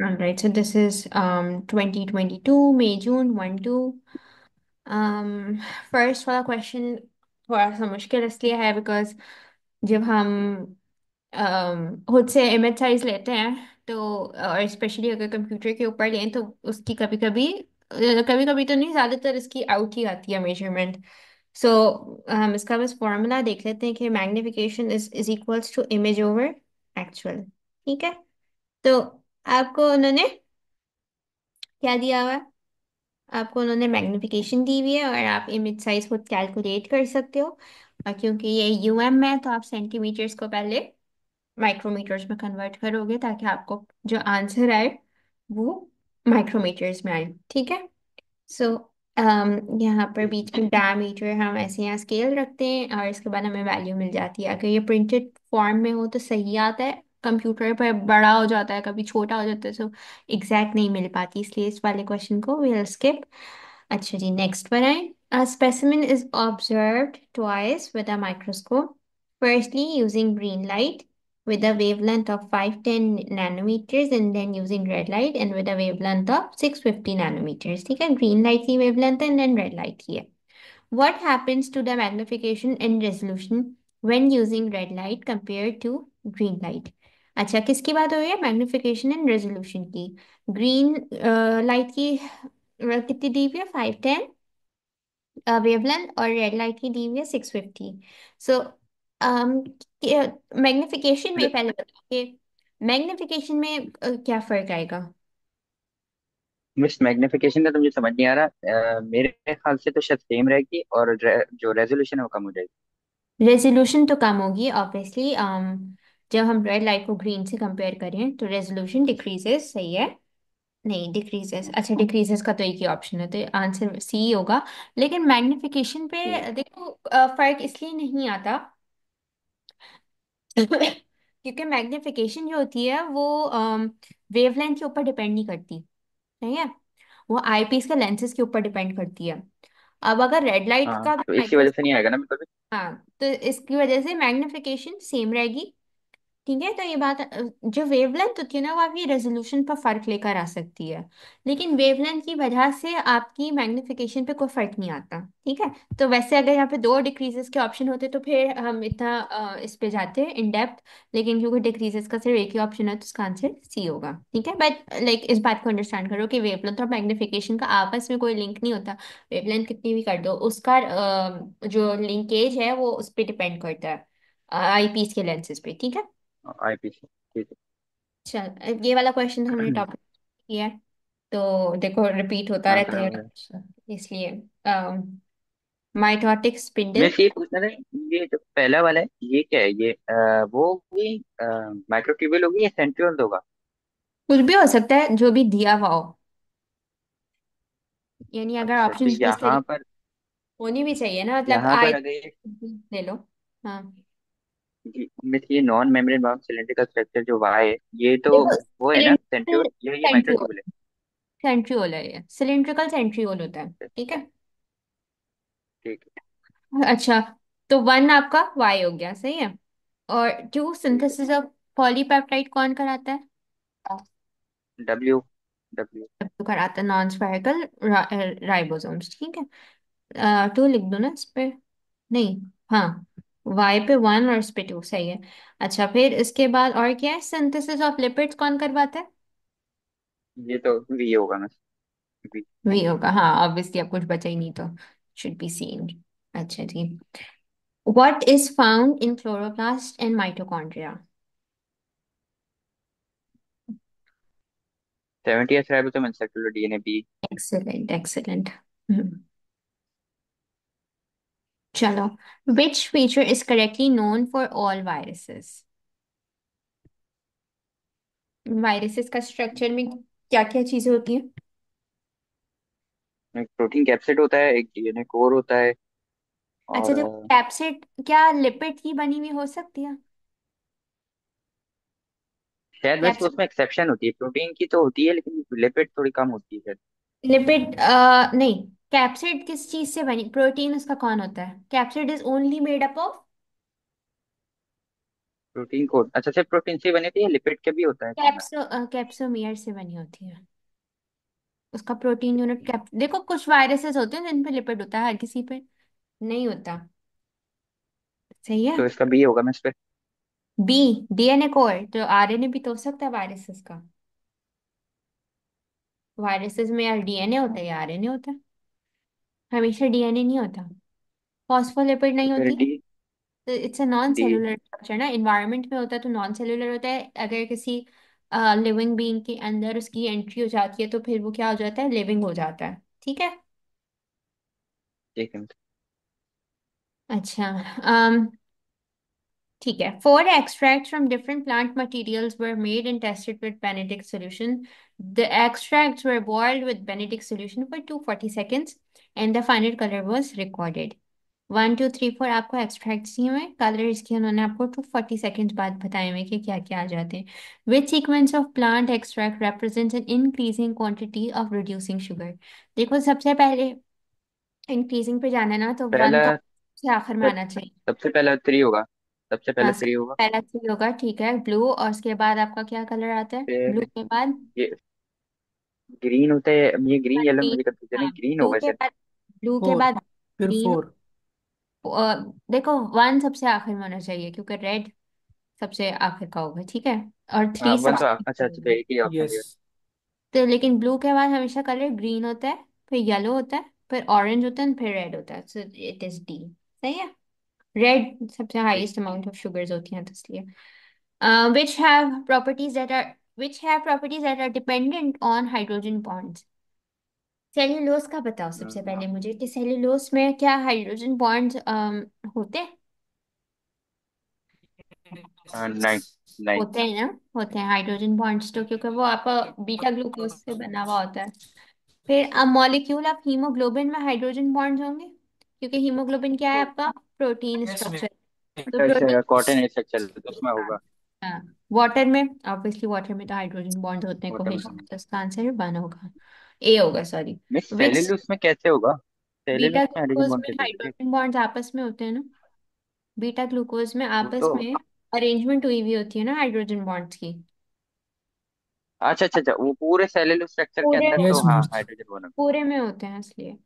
All right, so this is 2022 May June 1 2. um first वाला question थोड़ा सा मुश्किल इसलिए है बिकॉज जब हम खुद से इमेज साइज लेते हैं तो और स्पेशली अगर कंप्यूटर के ऊपर लें तो उसकी कभी कभी तो नहीं, ज़्यादातर इसकी आउट ही आती है मेजरमेंट। सो हम इसका बस फॉर्मूला देख लेते हैं कि magnification is equals to image over actual. ठीक है, तो आपको उन्होंने क्या दिया हुआ है? आपको उन्होंने मैग्निफिकेशन दी हुई है और आप इमेज साइज खुद कैलकुलेट कर सकते हो। और क्योंकि ये यूएम है तो आप सेंटीमीटर्स को पहले माइक्रोमीटर्स में कन्वर्ट करोगे ताकि आपको जो आंसर आए वो माइक्रोमीटर्स में आए। ठीक है। सो यहाँ पर बीच में डायमीटर हम ऐसे यहाँ स्केल रखते हैं और इसके बाद हमें वैल्यू मिल जाती है। अगर ये प्रिंटेड फॉर्म में हो तो सही आता है, कंप्यूटर पर बड़ा हो जाता है, कभी छोटा हो जाता है, सो एग्जैक्ट नहीं मिल पाती, इसलिए इस वाले क्वेश्चन को वील स्किप। अच्छा जी, नेक्स्ट पर आए। A specimen is observed twice with a microscope. Firstly, using green light with a wavelength of 510 nanometers, and then using red light and with a wavelength of 650 nanometers. ठीक है, green light की wavelength है and then red light की है। What happens to the magnification and resolution when using red light compared to green light? अच्छा, किसकी बात हो रही है? मैग्निफिकेशन एंड रेजोल्यूशन की। ग्रीन लाइट की कितनी दी हुई है? 510 वेवलेंथ, और रेड लाइट की दी हुई है 650। सो मैग्निफिकेशन में पहले बताओ कि मैग्निफिकेशन में क्या फर्क आएगा? मिस मैग्निफिकेशन का तो मुझे समझ नहीं आ रहा। मेरे ख्याल से तो शायद सेम रहेगी और जो रेजोल्यूशन है वो कम हो जाएगी। रेजोल्यूशन तो कम होगी ऑब्वियसली। जब हम रेड लाइट को ग्रीन से कंपेयर करें तो रेजोल्यूशन डिक्रीजेस, सही है। नहीं, डिक्रीजेस, अच्छा डिक्रीजेस का तो एक ही ऑप्शन है, तो आंसर सी होगा। लेकिन मैग्निफिकेशन ठीक। पे देखो, फर्क इसलिए नहीं आता क्योंकि मैग्निफिकेशन जो होती है वो वेवलेंथ के ऊपर डिपेंड नहीं करती। सही है, वो आईपीस के लेंसेज के ऊपर डिपेंड करती है। अब अगर रेड लाइट हाँ, का तो इसी वजह से माइक्रोस्कोप, नहीं आएगा ना बिल्कुल भी। हाँ, तो इसकी वजह से मैग्निफिकेशन सेम रहेगी। ठीक है, तो ये बात जो वेवलेंथ होती है ना वो आपकी रेजोल्यूशन पर फर्क लेकर आ सकती है, लेकिन वेवलेंथ की वजह से आपकी मैग्निफिकेशन पे कोई फर्क नहीं आता। ठीक है, तो वैसे अगर यहाँ पे दो डिक्रीजेस के ऑप्शन होते तो फिर हम इतना इस पे जाते इन डेप्थ, लेकिन क्योंकि डिक्रीजेस का सिर्फ एक ही ऑप्शन है तो इसका आंसर सी होगा। ठीक है, बट लाइक इस बात को अंडरस्टैंड करो कि वेवलेंथ और मैग्निफिकेशन का आपस में कोई लिंक नहीं होता। वेवलेंथ कितनी भी कर दो, उसका जो लिंकेज है वो उस पर डिपेंड करता है, आईपीस के लेंसेज पे। ठीक है, आईपीसी। ठीक चल ये वाला क्वेश्चन तो हमने है। टॉपिक किया है, तो देखो रिपीट होता हाँ रहता है, बराबर है। इसलिए माइटोटिक मैं स्पिंडल। ये पूछना था, ये जो पहला वाला है ये क्या है? ये वो होगी, माइक्रोट्यूबुल होगी या सेंट्रियोल होगा? कुछ भी हो सकता है जो भी दिया हुआ हो, यानी अगर अच्छा, तो ऑप्शन भी सही होनी भी चाहिए ना, मतलब यहाँ आई पर अगर ये ले लो। हाँ, ये non membrane bound cylindrical structure जो वाई है, ये तो देखो वो है ना सिलेंड्रिकल सेंट्रियोल, ये सेंट्रियोल, माइक्रोट्यूबुल है? सेंट्रियोल है ये, सिलेंड्रिकल सेंट्रियोल होता है। ठीक है, ठीक अच्छा, तो वन आपका वाई हो गया, सही है। और जो ठीक सिंथेसिस ऑफ पॉलीपेप्टाइड कौन कराता है? है। डब्ल्यू। डब्ल्यू। तो कराता है नॉन स्फेरिकल राइबोसोम्स। ठीक है, टू लिख दो ना इस पे। नहीं, हाँ, वाई पे वन और इस पे टू, सही है। अच्छा, फिर इसके बाद और क्या है? सिंथेसिस ऑफ लिपिड्स कौन करवाता है? ये तो वी होगा ना। वी। वी होगा, हाँ ऑब्वियसली, अब कुछ बचा ही नहीं तो शुड बी सीन। अच्छा जी, what is found in chloroplast and mitochondria? 70th ribosome and circular DNA B. Excellent excellent. चलो, which feature is correctly known for all viruses? Viruses का स्ट्रक्चर में क्या क्या चीजें होती हैं? एक प्रोटीन कैप्सिड होता है, एक डीएनए कोर होता है। अच्छा, और जो कैप्सिड क्या लिपिड की बनी हुई हो सकती है? शायद वैसे कैप्सिड उसमें एक्सेप्शन होती है, प्रोटीन की तो होती है लेकिन लिपिड थोड़ी कम होती है शायद। लिपिड नहीं, कैप्सिड किस चीज से बनी? प्रोटीन उसका कौन होता है? Capsid is only made up of protein code, अच्छा सिर्फ प्रोटीन से ही बनी थी या लिपिड के भी होता है इसके अंदर? कैप्सोमियर से बनी होती है। उसका प्रोटीन यूनिट कैप, देखो कुछ वायरसेस होते हैं जिन पे लिपिड होता है, हर किसी पे नहीं होता। सही है। तो इसका बी होगा मैं इस पे। बी, डीएनए कोड, तो आरएनए भी तो हो सकता है वायरसेस का। वायरसेस में यार डीएनए होता है या आरएनए होता है, हमेशा डीएनए नहीं होता। फॉस्फोलिपिड तो नहीं फिर होती है। डी। तो it's a non D. Cellular structure ना, इन्वायरमेंट में होता है तो नॉन सेलुलर होता है। अगर किसी लिविंग बीइंग के अंदर उसकी एंट्री हो जाती है तो फिर वो क्या हो जाता है, लिविंग हो जाता है। ठीक है। ठीक है। अच्छा। ठीक है। Four extracts from different plant materials were made and tested with Benedict solution. The extracts were boiled with Benedict solution for 240 seconds and the final color was recorded. 1 2 3 4 आपको एक्सट्रैक्ट दिए हुए, कलर्स के उन्होंने आपको 240 सेकेंड्स बाद बताए हुए कि क्या क्या आ जाते हैं। विच sequence of plant extract represents an increasing quantity of reducing sugar? देखो सबसे पहले इंक्रीजिंग पे जाना है ना, तो वन पहला तो सबसे आखिर में सब, आना चाहिए। सबसे पहला थ्री होगा। सबसे हाँ, पहला थ्री सबसे होगा। पहला थ्री होगा, ठीक है, ब्लू, और उसके बाद आपका क्या कलर आता है ब्लू फिर के बाद? ये ग्रीन होता है, ये ग्रीन येलो ग्रीन। मुझे कंफ्यूजन है, हाँ, ग्रीन ब्लू होगा के शायद। बाद, ब्लू के फोर, बाद फिर ग्रीन। फोर। देखो वन सबसे आखिर में होना चाहिए क्योंकि रेड सबसे आखिर का होगा, ठीक है, और हाँ थ्री वन तो सबसे अच्छा ऊपर अच्छा, तो होगा। एक ही ऑप्शन यस। दिया। तो लेकिन ब्लू के बाद हमेशा कलर ग्रीन होता है, फिर येलो होता है, फिर ऑरेंज होता है, फिर रेड होता है, सो इट इज डी। सही है। रेड सबसे ठीक। हाईएस्ट अमाउंट ऑफ शुगर्स होती हैं तो इसलिए। which have properties that are which have properties that are dependent on hydrogen bonds? Cellulose का बताओ सबसे पहले मुझे कि सेल्यूलोज में क्या हाइड्रोजन बॉन्ड्स होते हैं? नाइन। नाइन। होते हैं ना, होते हैं हाइड्रोजन बॉन्ड्स तो, क्योंकि वो आपका बीटा ग्लूकोज से बना हुआ होता है। फिर अब मॉलिक्यूल ऑफ हीमोग्लोबिन में हाइड्रोजन बॉन्ड्स होंगे, क्योंकि हीमोग्लोबिन क्या है आपका, प्रोटीन यस में। स्ट्रक्चर। तो अच्छा प्रोटीन, अच्छा, कॉटन स्ट्रक्चर तो उसमें होगा। हाँ, वाटर में, ऑब्वियसली वाटर में तो हाइड्रोजन बॉन्ड होते हैं कॉटन कोहेजन, में। तो इसका आंसर वन होगा, ए होगा सॉरी। मिस विच, सेल्यूलोस में कैसे होगा? बीटा सेल्यूलोस में हाइड्रोजन ग्लूकोज बॉन्ड में कैसे होगी? हाइड्रोजन बॉन्ड्स आपस में होते हैं ना, बीटा ग्लूकोज में वो आपस तो में अरेंजमेंट हुई हुई होती है ना हाइड्रोजन बॉन्ड्स की। अच्छा अच्छा अच्छा, वो पूरे सेल्यूलोस स्ट्रक्चर के पूरे अंदर यस तो हाँ मिर्च। Hydrogen bond. पूरे में होते हैं इसलिए।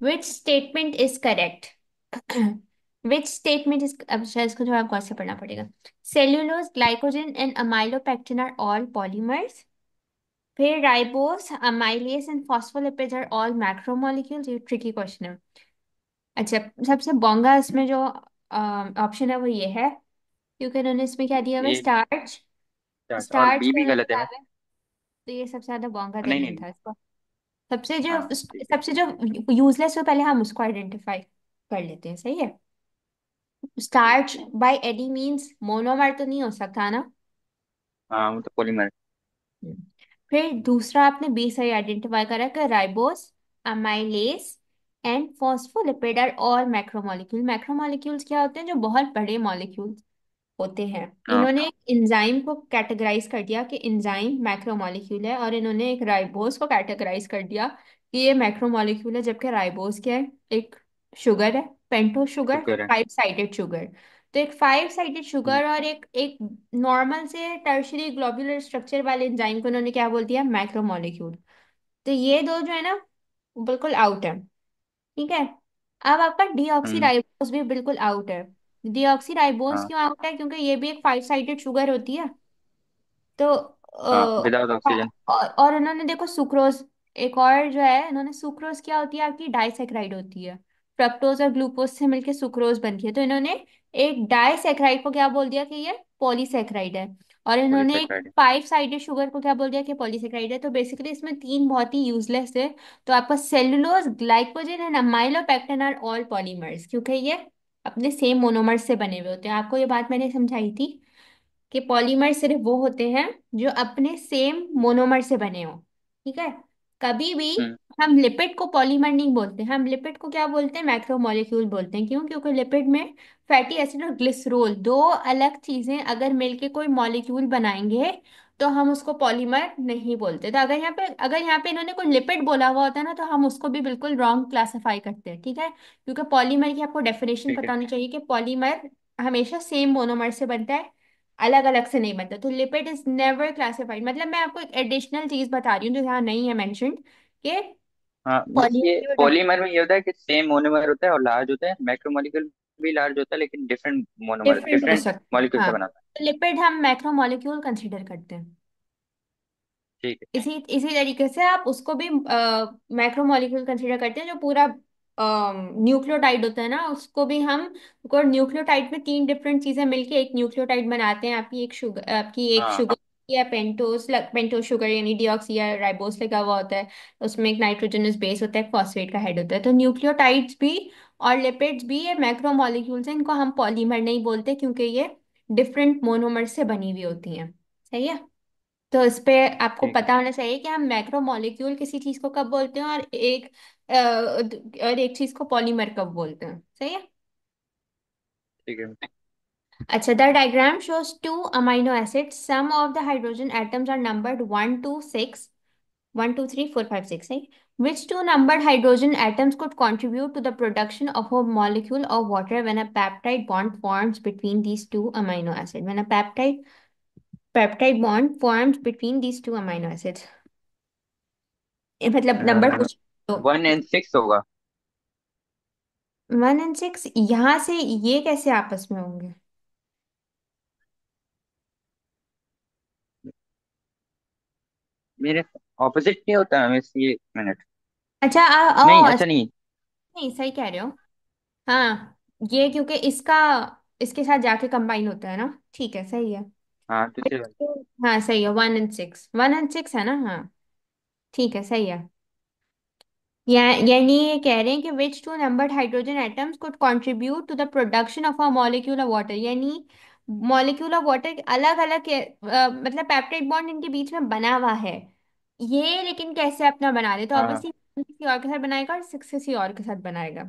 Which statement is correct? Which statement is, अब शायद इसको थोड़ा गौर से पढ़ना पड़ेगा। Cellulose, glycogen and amylopectin are all polymers. फिर ribose, amylase and phospholipids are all macromolecules. ये ट्रिकी क्वेश्चन है। अच्छा, सबसे बोंगा इसमें जो ऑप्शन है वो ये है, क्योंकि उन्होंने इसमें क्या दिया हुआ है, ए स्टार्च। चार्ट और स्टार्च बी में भी उन्होंने गलत है डाला मैं। है, तो ये सबसे ज्यादा बोंगा नहीं दलील नहीं। था इसका। सबसे जो हाँ ठीक है। सबसे जो यूजलेस हो पहले हम उसको आइडेंटिफाई कर लेते हैं, सही है। ठीक। Starch by any means monomer तो नहीं हो सकता ना। हाँ वो तो पॉलीमर। हम्म। फिर दूसरा आपने बी सही आइडेंटिफाई करा कि ribose, amylase and phospholipid are all macromolecule. Macromolecules क्या होते हैं, जो बहुत बड़े मॉलिक्यूल्स होते हैं। हाँ इन्होंने एक एंजाइम को कैटेगराइज कर दिया कि एंजाइम मैक्रोमोलेक्यूल है, और इन्होंने एक राइबोस को कैटेगराइज कर दिया कि ये मैक्रोमोलेक्यूल है, जबकि राइबोस क्या है, एक शुगर है, पेंटोस शुगर, शुक्र है। Five sided sugar. तो एक फाइव साइडेड हम्म, शुगर और एक एक नॉर्मल से टर्शरी ग्लोबुलर स्ट्रक्चर वाले एंजाइम को इन्होंने क्या बोल दिया, मैक्रोमोलेक्यूल। तो ये दो जो है ना, वो बिल्कुल आउट है। ठीक है। अब आपका डीऑक्सी हम्म, राइबोस भी बिल्कुल आउट है। डीऑक्सी राइबोस हाँ क्यों आउट है, क्योंकि ये भी एक फाइव साइडेड शुगर होती है। तो हाँ विदाउट ऑक्सीजन। और इन्होंने देखो सुक्रोज, एक और जो है इन्होंने, सुक्रोज क्या होती है आपकी, डाइसेक्राइड होती है। फ्रक्टोज और ग्लूकोज से मिलकर सुक्रोज बनती है, तो इन्होंने एक डाइसेक्राइड को क्या बोल दिया कि ये पॉलीसेक्राइड है। और इन्होंने एक पॉलीसेकेराइड। फाइव साइडेड शुगर को क्या बोल दिया कि पॉलीसेक्राइड है। तो बेसिकली इसमें तीन बहुत ही यूजलेस है। तो आपका cellulose, glycogen and amylopectin are all polymers, क्योंकि ये अपने सेम मोनोमर्स से बने हुए होते हैं। आपको ये बात मैंने समझाई थी कि पॉलीमर सिर्फ वो होते हैं जो अपने सेम मोनोमर से बने हो। ठीक है। कभी भी हम्म। हम लिपिड को पॉलीमर नहीं बोलते, हम लिपिड को क्या बोलते हैं, मैक्रोमोलेक्यूल बोलते हैं। क्यों? क्योंकि लिपिड में फैटी एसिड और ग्लिसरॉल, दो अलग चीजें अगर मिलके कोई मॉलिक्यूल बनाएंगे तो हम उसको पॉलीमर नहीं बोलते। तो अगर यहाँ पे इन्होंने कोई लिपिड बोला हुआ होता है ना, तो हम उसको भी बिल्कुल रॉन्ग क्लासिफाई करते हैं। ठीक है। क्योंकि पॉलीमर की आपको डेफिनेशन ठीक है। पता होनी चाहिए कि पॉलीमर हमेशा सेम मोनोमर से बनता है। अलग अलग से नहीं बनता, तो लिपिड इज नेवर क्लासिफाइड। मतलब मैं आपको एक एडिशनल चीज बता रही हूँ जो यहाँ नहीं है मेंशन्ड, कि हाँ, बस ये पॉलीमर। पॉलीमर में ये होता है कि सेम मोनोमर होता है और लार्ज होता है, मैक्रोमोलिक्यूल भी लार्ज होता है लेकिन डिफरेंट मोनोमर डिफरेंट हो डिफरेंट सकते हैं, मॉलिक्यूल से हाँ। बनाता है। लिपिड हम मैक्रोमोलिक्यूल कंसीडर करते हैं। ठीक है। इसी इसी तरीके से आप उसको भी मैक्रोमोलिक्यूल कंसीडर करते हैं, जो पूरा न्यूक्लियोटाइड होता है ना, उसको भी हम, को न्यूक्लियोटाइड में तीन डिफरेंट चीजें मिलके एक न्यूक्लियोटाइड बनाते हैं। आपकी एक हाँ शुगर या पेंटोस शुगर यानी डीऑक्सी या राइबोस लगा हुआ होता है। उसमें एक नाइट्रोजनस बेस होता है, एक फॉस्फेट का हेड होता है। तो न्यूक्लियोटाइड्स भी और लिपिड्स भी ये मैक्रोमोलिक्यूल्स हैं, इनको हम पॉलीमर नहीं बोलते क्योंकि ये डिफरेंट मोनोमर से बनी हुई होती हैं। सही है। तो इस पे आपको ठीक है। पता होना चाहिए कि हम मैक्रो मॉलिक्यूल किसी चीज को कब बोलते हैं, और एक चीज को पॉलीमर कब बोलते हैं। सही है। ठीक है। अच्छा, the diagram shows two amino acids, some of the hydrogen atoms are numbered 1 to 6, 1 2 3 4 5 6, right? Which two numbered hydrogen atoms could contribute to the production of a molecule of water when a peptide bond forms between these two amino acids? When a peptide bond forms between these two amino acids. मतलब number पूछ तो। 1 and 6 होगा। 1 और 6 यहाँ से ये कैसे आपस में होंगे? मेरे ऑपोजिट नहीं होता है वैसे, ये मिनट। अच्छा नहीं, अच्छा, ऐसा नहीं। नहीं सही कह रहे हो। हाँ, ये क्योंकि इसका इसके साथ जाके कंबाइन होता है ना। ठीक है, सही है। हाँ, दूसरे वाले। हाँ सही है, 1 और 6, 1 और 6 है ना, हाँ। ठीक है, सही है। यानी ये कह रहे हैं कि which two numbered hydrogen atoms could contribute to the production of a molecule of water, यानी मॉलिक्यूल ऑफ वाटर अलग अलग, मतलब पेप्टाइड बॉन्ड इनके बीच में बना हुआ है। ये लेकिन कैसे अपना बना रहे, तो हाँ ऑब्वियसली किसी और के साथ बनाएगा और 6 किसी और के साथ बनाएगा।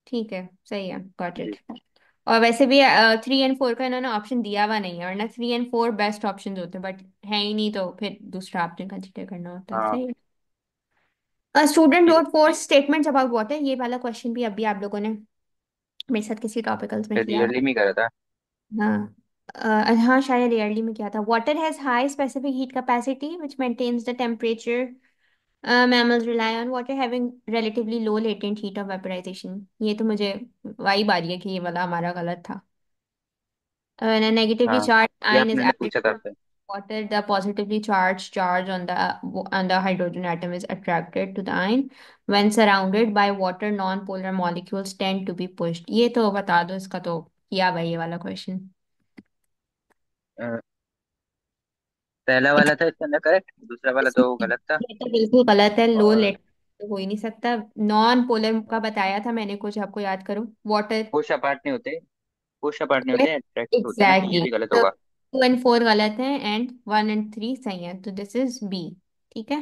ठीक है, सही है, गॉट इट। जी। और वैसे भी 3 और 4 का इन्होंने ऑप्शन दिया हुआ नहीं है, और ना 3 और 4 बेस्ट ऑप्शन होते हैं, बट है ही नहीं, तो फिर दूसरा आपने कंसिडर करना होता है। हाँ सही है। स्टूडेंट ठीक है। रोड 4 स्टेटमेंट्स अबाउट वाटर, ये वाला क्वेश्चन भी अभी आप लोगों ने मेरे साथ किसी टॉपिकल्स में किया रियली हुआ में करा था। है। हाँ। हाँ शायद रेयरली में किया था। Water has high specific heat capacity which maintains the temperature. Mammals rely on water having relatively low latent heat of vaporisation. ये तो मुझे वाइब आ रही है कि ये वाला हमारा गलत था। Negatively हाँ, charged ये ion is आपने added पूछा था to आपसे। water. The positively charged charge on the hydrogen atom is attracted to the ion. When surrounded by water, non-polar molecules tend to be pushed. ये तो बता दो, इसका तो किया भाई ये वाला क्वेश्चन। अ, पहला वाला था इसके अंदर करेक्ट, दूसरा वाला तो गलत था। ये तो बिल्कुल गलत है, लो और लेट तो हो ही नहीं सकता। नॉन पोलर का बताया था मैंने कुछ, आपको याद करो, वाटर। पुश अपार्ट नहीं होते, पुश अपार्ट नहीं होते, अट्रैक्ट होते हैं ना, तो ये एग्जैक्टली, भी गलत तो होगा। 2 और 4 गलत है, एंड 1 और 3 सही है, तो दिस इज बी। ठीक है।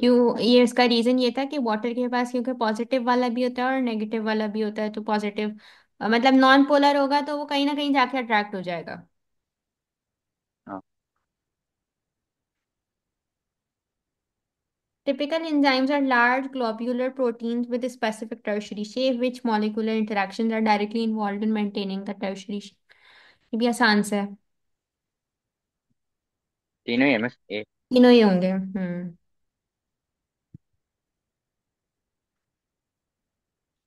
क्यों, ये इसका रीजन ये था कि वाटर के पास क्योंकि पॉजिटिव वाला भी होता है और नेगेटिव वाला भी होता है, तो पॉजिटिव मतलब नॉन पोलर होगा तो वो कहीं ना कहीं जाके अट्रैक्ट हो जाएगा। हाँ। Typical enzymes are large globular proteins with a specific tertiary shape, which molecular interactions are directly involved in maintaining the tertiary shape. ये भी आसान से है। तीनों ही एमएस ए। तीनों ही होंगे। हम्म।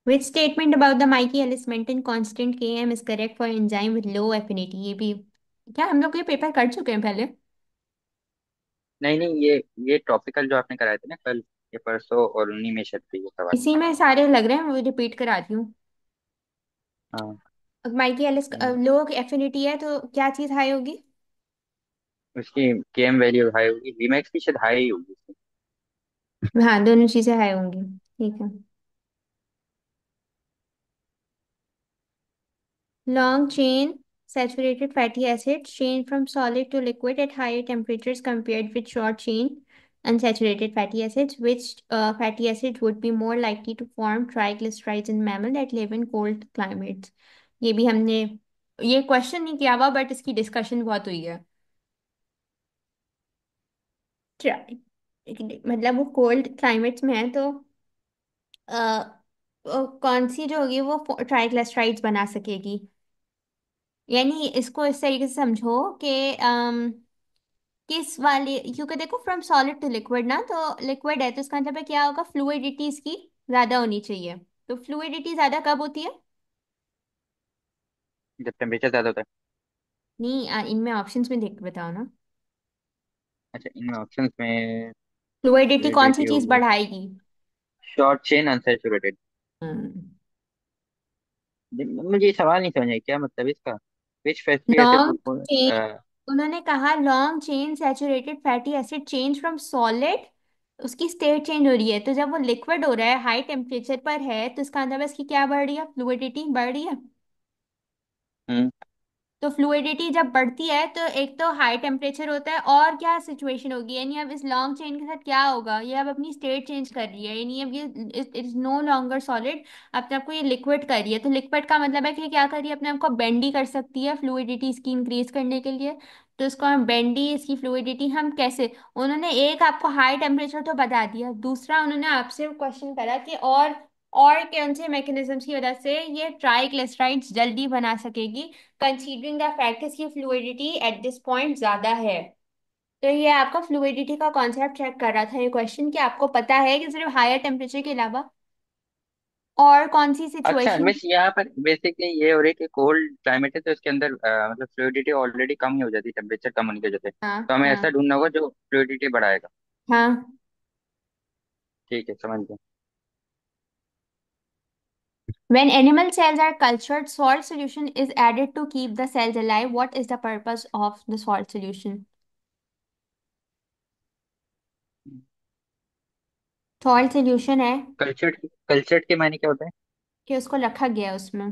Which statement about the Michaelis-Menten constant Km is correct for enzyme with low affinity? ये भी क्या हम लोग ये पेपर कर चुके हैं पहले? नहीं नहीं, ये टॉपिकल जो आपने कराए थे ना कल, ये परसों, और उन्हीं में शायद थे ये सवाल। इसी में सारे लग रहे हैं, वो रिपीट कराती हूँ। हाँ। माइकेलिस हम्म, लो एफिनिटी है तो क्या चीज हाई होगी? उसकी केएम वैल्यू हाई होगी, वीमैक्स की शायद हाई ही होगी उसकी। हाँ, दोनों चीजें हाई होंगी। ठीक है। Long chain saturated fatty acids change from solid to liquid at higher temperatures compared with short chain unsaturated fatty acids. Which fatty acids would be more likely to form triglycerides in mammals that live in cold climates? ये भी हमने ये question नहीं किया हुआ, but इसकी discussion बहुत हुई है। Tri- मतलब वो कोल्ड क्लाइमेट्स में है, तो कौन सी जो होगी वो ट्राइग्लिसराइड्स बना सकेगी? यानी इसको इस तरीके से समझो कि किस वाले, क्योंकि देखो फ्रॉम सॉलिड टू लिक्विड ना, तो लिक्विड है तो इसका मतलब है क्या होगा, फ्लूइडिटी इसकी ज्यादा होनी चाहिए। तो फ्लूइडिटी ज्यादा कब होती है? जब टेम्परेचर ज्यादा होता है। नहीं, इनमें ऑप्शंस में देख के बताओ ना। अच्छा, इनमें ऑप्शंस में फ्लूइडिटी कौन सी फ्लूइडिटी हो चीज गया, बढ़ाएगी? Short chain unsaturated. हम्म। मुझे ये सवाल नहीं समझ आया, क्या मतलब इसका? Which fatty acid long wood chain, उन्होंने कहा long chain saturated fatty acid change from solid, उसकी स्टेट चेंज हो रही है, तो जब वो लिक्विड हो रहा है हाई टेम्परेचर पर है, तो इसका मतलब है इसकी क्या बढ़ रही है, फ्लूइडिटी बढ़ रही है। हम्म। तो फ्लूइडिटी जब बढ़ती है तो एक तो हाई टेम्परेचर होता है, और क्या सिचुएशन होगी, यानी अब इस लॉन्ग चेन के साथ क्या होगा, ये अब अपनी स्टेट चेंज कर रही है, यानी अब ये it is no longer solid, अपने आप को ये लिक्विड कर रही है। तो लिक्विड का मतलब है कि क्या कर रही है, अपने आप को बेंडी कर सकती है फ्लूइडिटी इसकी इंक्रीज करने के लिए। तो इसको हम बेंडी, इसकी फ्लूइडिटी हम कैसे, उन्होंने एक आपको हाई टेम्परेचर तो बता दिया, दूसरा उन्होंने आपसे क्वेश्चन करा कि और कौन से मैकेनिज्म्स की वजह से ये ट्राइग्लिसराइड्स जल्दी बना सकेगी, कंसीडरिंग द फैक्ट इसकी फ्लूइडिटी एट दिस पॉइंट ज्यादा है। तो ये आपका फ्लूइडिटी का कॉन्सेप्ट चेक कर रहा था ये क्वेश्चन, कि आपको पता है कि सिर्फ हायर टेम्परेचर के अलावा और कौन सी अच्छा, सिचुएशन। बस यहाँ पर बेसिकली ये हो रही है कि कोल्ड क्लाइमेट है तो इसके अंदर मतलब फ्लूइडिटी ऑलरेडी कम ही हो जाती है टेम्परेचर कम होने की वजह से, हाँ तो हमें हाँ ऐसा ढूंढना होगा जो फ्लूइडिटी बढ़ाएगा। हाँ। ठीक है, समझ गया। When animal cells are cultured, salt solution is added to keep the cells alive. What is the purpose of the salt solution? Salt solution है कल्चर्ड, कल्चर्ड के मायने क्या होता है? कि उसको रखा गया है उसमें,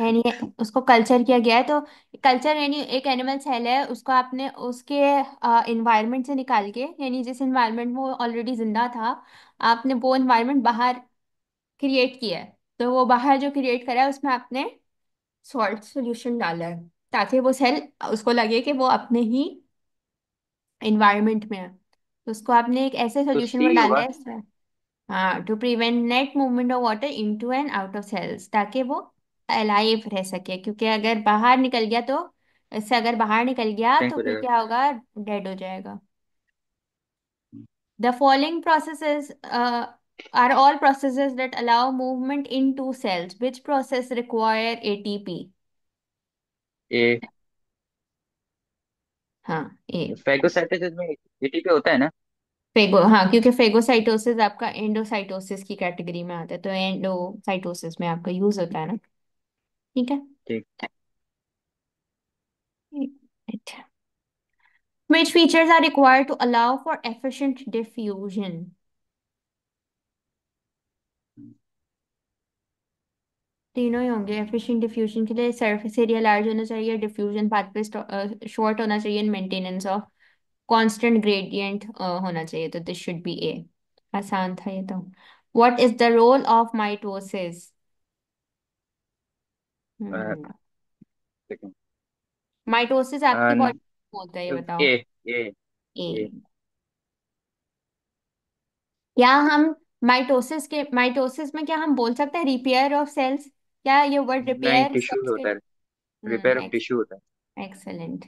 यानी उसको कल्चर किया गया है। तो कल्चर यानी एक एनिमल सेल है, उसको आपने उसके इन्वायरमेंट से निकाल के, यानी जिस इन्वायरमेंट में वो ऑलरेडी जिंदा था, आपने वो इन्वायरमेंट बाहर क्रिएट किया है। तो वो बाहर जो क्रिएट करा है उसमें आपने सॉल्ट सॉल्यूशन डाला है, ताकि वो सेल उसको लगे कि वो अपने ही इन्वायरमेंट में है। तो उसको आपने एक ऐसे तो सोल्यूशन में सी डाला होगा। है इसमें। हाँ, to prevent net movement of water into and out of cells, ताकि वो अलाइव रह सके, क्योंकि अगर बाहर निकल गया तो, इससे अगर बाहर निकल गया सिंक तो हो फिर जाएगा। क्या होगा, डेड हो जाएगा। The following processes are all processes that allow movement in to cells, which process require ATP? A, हाँ, ए। फैगोसाइटोसिस में एटीपी होता है ना? फेगो, हाँ, क्योंकि फेगोसाइटोसिस आपका एंडोसाइटोसिस की कैटेगरी में आता है, तो एंडोसाइटोसिस में आपका यूज होता है ना। ठीक है। ठीक। Right. Which features are required to allow for efficient diffusion? तीनों ही होंगे एफिशिएंट डिफ्यूजन के लिए, सरफेस एरिया लार्ज होना चाहिए, डिफ्यूजन पाथवे शॉर्ट होना चाहिए, मेंटेनेंस ऑफ कांस्टेंट ग्रेडियंट होना चाहिए, तो दिस शुड बी ए। आसान था ये तो। What is the role of mitosis? Mitosis आपकी बॉडी में होता है, ये बताओ। ए, ए, ए। ए। क्या हम माइटोसिस में क्या हम बोल सकते हैं रिपेयर ऑफ सेल्स? क्या ये वर्ड नहीं, रिपेयर टिश्यू सेल्स के? होता है, रिपेयर ऑफ हम्म। टिश्यू होता है। Excellent.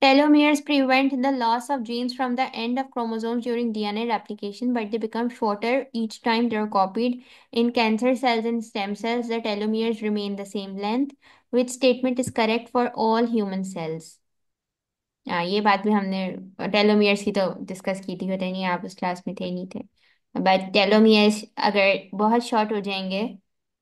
Telomeres prevent the loss of genes from the end of chromosomes during DNA replication, but they become shorter each time they're copied. In cancer cells and stem cells, the telomeres remain the same length. Which statement is correct for all human cells? हाँ, ये बात भी हमने telomeres की तो discuss की थी, पता नहीं आप उस क्लास में थे नहीं थे। बट टेलोमियर्स अगर बहुत शॉर्ट हो जाएंगे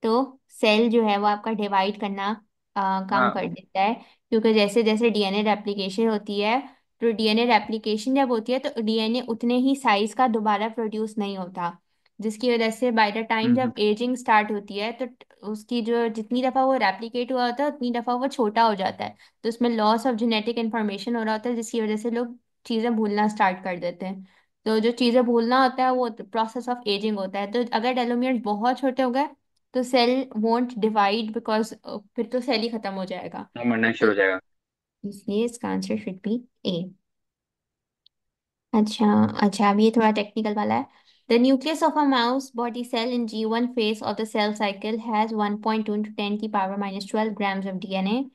तो सेल जो है वो आपका डिवाइड करना कम कर हाँ। देता है, क्योंकि जैसे जैसे डीएनए रेप्लिकेशन होती है, तो डीएनए रेप्लिकेशन जब होती है तो डीएनए उतने ही साइज का दोबारा प्रोड्यूस नहीं होता, जिसकी वजह से बाय द टाइम हम्म, जब एजिंग स्टार्ट होती है तो उसकी जो जितनी दफ़ा वो रेप्लिकेट हुआ होता है उतनी दफ़ा वो छोटा हो जाता है। तो उसमें लॉस ऑफ जेनेटिक इन्फॉर्मेशन हो रहा होता है, जिसकी वजह से लोग चीज़ें भूलना स्टार्ट कर देते हैं। तो जो चीज़ें भूलना होता है वो प्रोसेस ऑफ एजिंग होता है। तो अगर टेलोमियर्स बहुत छोटे हो गए तो सेल वोंट डिवाइड, बिकॉज फिर तो सेल ही खत्म हो जाएगा। वो मरना तो शुरू हो जाएगा। इसलिए इसका आंसर शुड बी ए। अच्छा। अच्छा, अब ये थोड़ा टेक्निकल वाला है। The nucleus of a mouse body cell in G1 phase of the cell cycle has 1.2 into 10 की power minus 12 grams of DNA.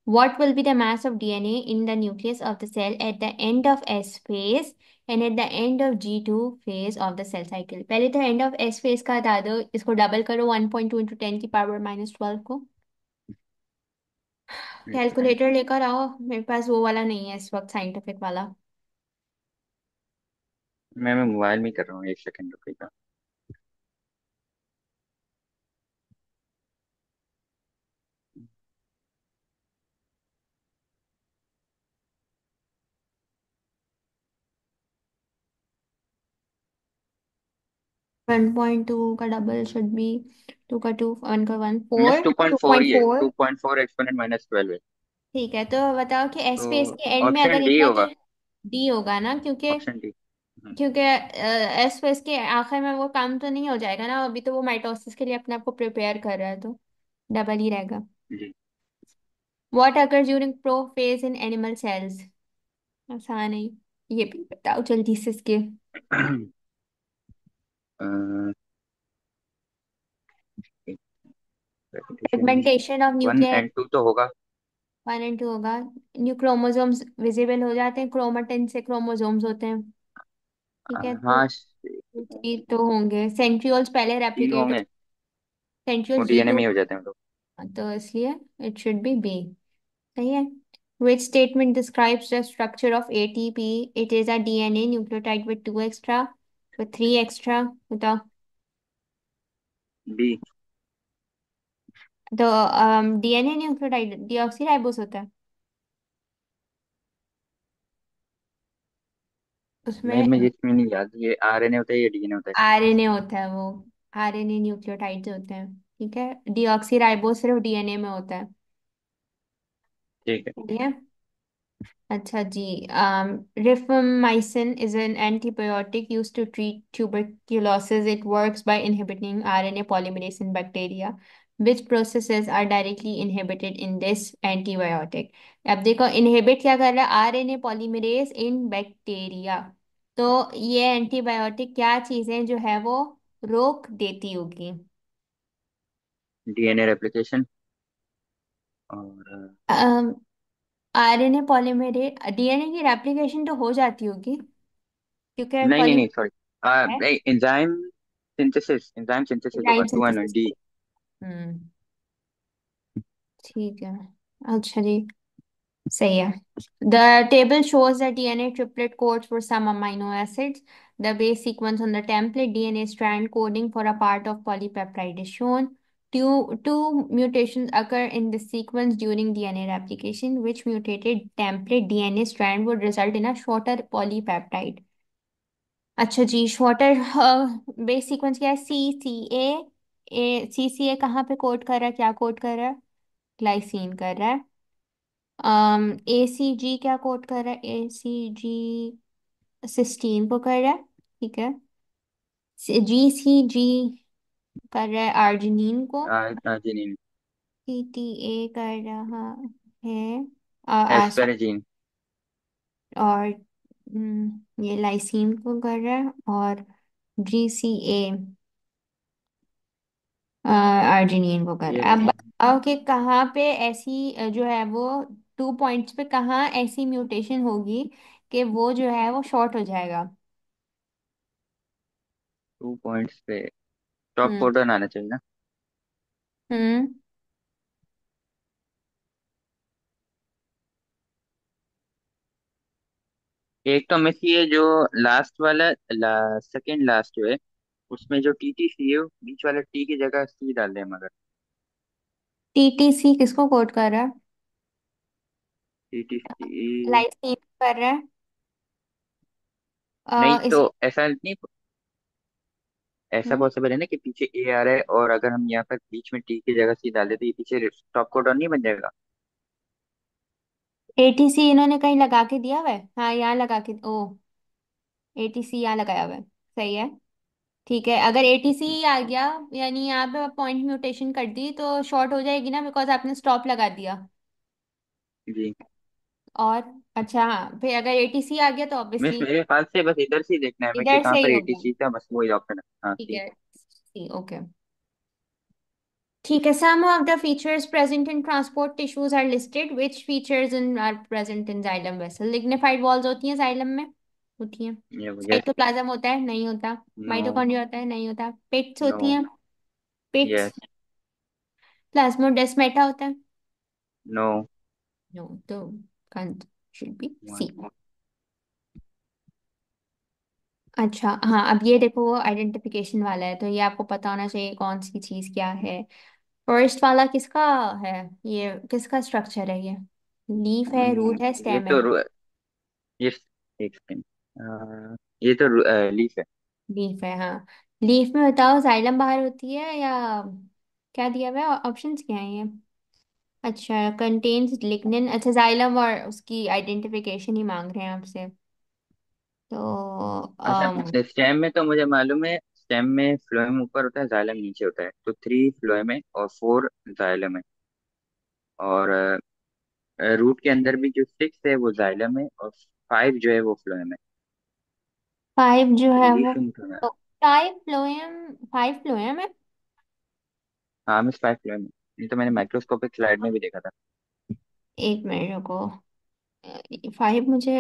What will be the mass of DNA in the nucleus of the cell at the end of S phase and at the end of G2 phase of the cell cycle? पहले तो end of S phase का बता दो, इसको double करो 1.2 into 10 की power minus 12 को। एक सेकेंड। कैलकुलेटर लेकर आओ, मेरे पास वो वाला नहीं है इस वक्त, साइंटिफिक वाला। मैं मोबाइल में ही कर रहा हूँ, एक सेकेंड रुकेगा। 1.2 का डबल शुड बी 2 का 2, 1 का 1, मिस 4, 2.4 ही है, 2.4। 2.4 एक्सपोनेंट माइनस 12 है। ठीक है, तो बताओ कि एस फेज तो के एंड में अगर ऑप्शन डी इतना होगा। डी होगा ना, क्योंकि ऑप्शन डी। क्योंकि एस फेज के आखिर में वो काम तो नहीं हो जाएगा ना, अभी तो वो माइटोसिस के लिए अपने आप को प्रिपेयर कर रहा है, तो डबल ही रहेगा। जी। What occur during prophase in animal cells? आसान है, ये भी बताओ जल्दी से इसके। Repetition. Segmentation of 1 nuclear. And 2 तो होगा। 1 और 2 होगा। न्यू क्रोमोसोम्स विजिबल हो जाते हैं, क्रोमेटिन से क्रोमोसोम्स होते हैं। ठीक है, तो हाँ, 2 3 तो होंगे। सेंट्रियोल्स पहले डी रेप्लिकेट हो, होंगे। वो सेंट्रियोल्स जी डीएनए टू में ही हो जाते हैं वो तो इसलिए इट शुड बी बी। सही है। Which statement describes the structure of ATP? It is a DNA nucleotide with 2 extra, with 3 extra. बताओ। तो। बी। तो DNA न्यूक्लियोटाइड डीऑक्सीराइबोस होता है मैं उसमें। मुझे इसमें नहीं याद, ये आरएनए होता है या डीएनए होता है। आरएनए होता है वो, आरएनए न्यूक्लियोटाइड्स होते हैं। ठीक है, डीऑक्सीराइबोस सिर्फ डीएनए में होता है। ठीक है। ठीक है। अच्छा जी, रिफाम्यसिन is an antibiotic used to treat tuberculosis. It works by inhibiting RNA polymerase in bacteria. Which processes are directly inhibited in this antibiotic? अब देखो inhibit क्या कर रहा है, आरएनए पॉलीमरेज इन बैक्टीरिया। तो ये एंटीबायोटिक क्या चीजें जो है वो रोक देती होगी? डीएनए रेप्लिकेशन और आरएनए पॉलीमरेज, डीएनए की रेप्लिकेशन तो हो जाती होगी क्योंकि नहीं नहीं नहीं, पॉलीमरेज सॉरी। है। एंजाइम सिंथेसिस, एंजाइम सिंथेसिस होगा, एंजाइम 2 1 सिंथेसिस। डी। हम्म। ठीक है। अच्छा जी, सही है। The table shows the DNA triplet codes for some amino acids. The base sequence on the template DNA strand coding for a part of polypeptide is shown. Two mutations occur in this sequence during DNA replication. Which mutated template DNA strand would result in a shorter polypeptide? अच्छा जी, shorter base sequence क्या है? सी सी ए कहाँ पे code कर रहा है, क्या code कर रहा है? ग्लाइसिन कर रहा है। ए सी जी क्या कोड कर रहा है? ए सी जी सिस्टीन को कर रहा है। ठीक है। जी सी जी कर रहा है आर्जिनिन को। जीनिन। सी टी ए कर रहा है एस्पेरेजीन। और ये लाइसिन को कर रहा है, और जी सी ए अर्जिनिन को कर ये रहा है। अब रहा। बताओ कि कहाँ पे ऐसी जो है वो 2 पॉइंट्स पे कहाँ ऐसी म्यूटेशन होगी कि वो जो है वो शॉर्ट हो जाएगा। 2 पॉइंट्स पे टॉप हम्म। कोडन आना चाहिए ना। हम्म। एक तो मिस ये जो लास्ट वाला, सेकंड लास्ट जो है, उसमें जो टी टी सी है, बीच वाला टी की जगह सी डाल दें मगर। टीटीसी किसको कोड कर रहा है? T T C. लाइसिन कर रहा है। नहीं तो इस ऐसा नहीं, ऐसा पॉसिबल है ना कि पीछे ए आ रहा है और अगर हम यहाँ पर बीच में टी की जगह सी डाल दें तो ये पीछे टॉप कोडन नहीं बन जाएगा। एटीसी इन्होंने कहीं लगा के दिया हुआ है, हाँ यहाँ लगा के, ओ एटीसी यहाँ लगाया हुआ है। सही है। ठीक है, अगर एटीसी आ गया यानी यहाँ पे पॉइंट म्यूटेशन कर दी तो शॉर्ट हो जाएगी ना, बिकॉज आपने स्टॉप लगा दिया। जी। और अच्छा हाँ, फिर अगर एटीसी आ गया तो मिस ऑब्वियसली मेरे ख्याल से बस इधर से ही देखना है हमें कि इधर कहाँ से पर ही होगा। एटीसी था, बस वही ऑप्शन है। हाँ ठीक सी। है, सी ओके। ठीक है, some of the features present in transport tissues are listed, which features in are present in xylem vessel? Lignified walls होती हैं xylem में, होती हैं। ये यस। साइटोप्लाज्म होता है, नहीं होता। नो। माइटोकॉन्ड्रिया होता है, नहीं होता। पिट्स नो। होती हैं, पिट्स। यस। प्लाज्मोडेस्माटा होता है, नो। नो। तो कंट शुड बी सी। अच्छा हाँ, अब ये देखो वो आइडेंटिफिकेशन वाला है, तो ये आपको पता होना चाहिए कौन सी चीज क्या है। फर्स्ट वाला किसका है? ये किसका स्ट्रक्चर है ये? लीफ है, रूट है, ये स्टेम है? तो ये एक सेकंड। ये तो लीफ है। लीफ है हाँ। लीफ में बताओ जाइलम बाहर होती है या क्या दिया हुआ है, ऑप्शंस क्या है ये? अच्छा, कंटेन्स लिग्निन। अच्छा, जाइलम और उसकी आइडेंटिफिकेशन ही मांग रहे हैं आपसे। तो अच्छा, स्टेम में तो मुझे मालूम है, स्टेम में फ्लोएम ऊपर होता है, जाइलम नीचे होता है, तो 3 फ्लोएम है और 4 जाइलम है। और रूट के अंदर भी जो 6 है वो जाइलम है, और 5 जो है वो फ्लोएम है। फाइव जो है वो, लीफ में थोड़ा। तो फाइव फ्लोएम, फाइव फ्लोएम है। हाँ मिस, 5 फ्लोएम है। ये तो मैंने माइक्रोस्कोपिक स्लाइड में भी देखा था। एक मिनट रुको, फाइव मुझे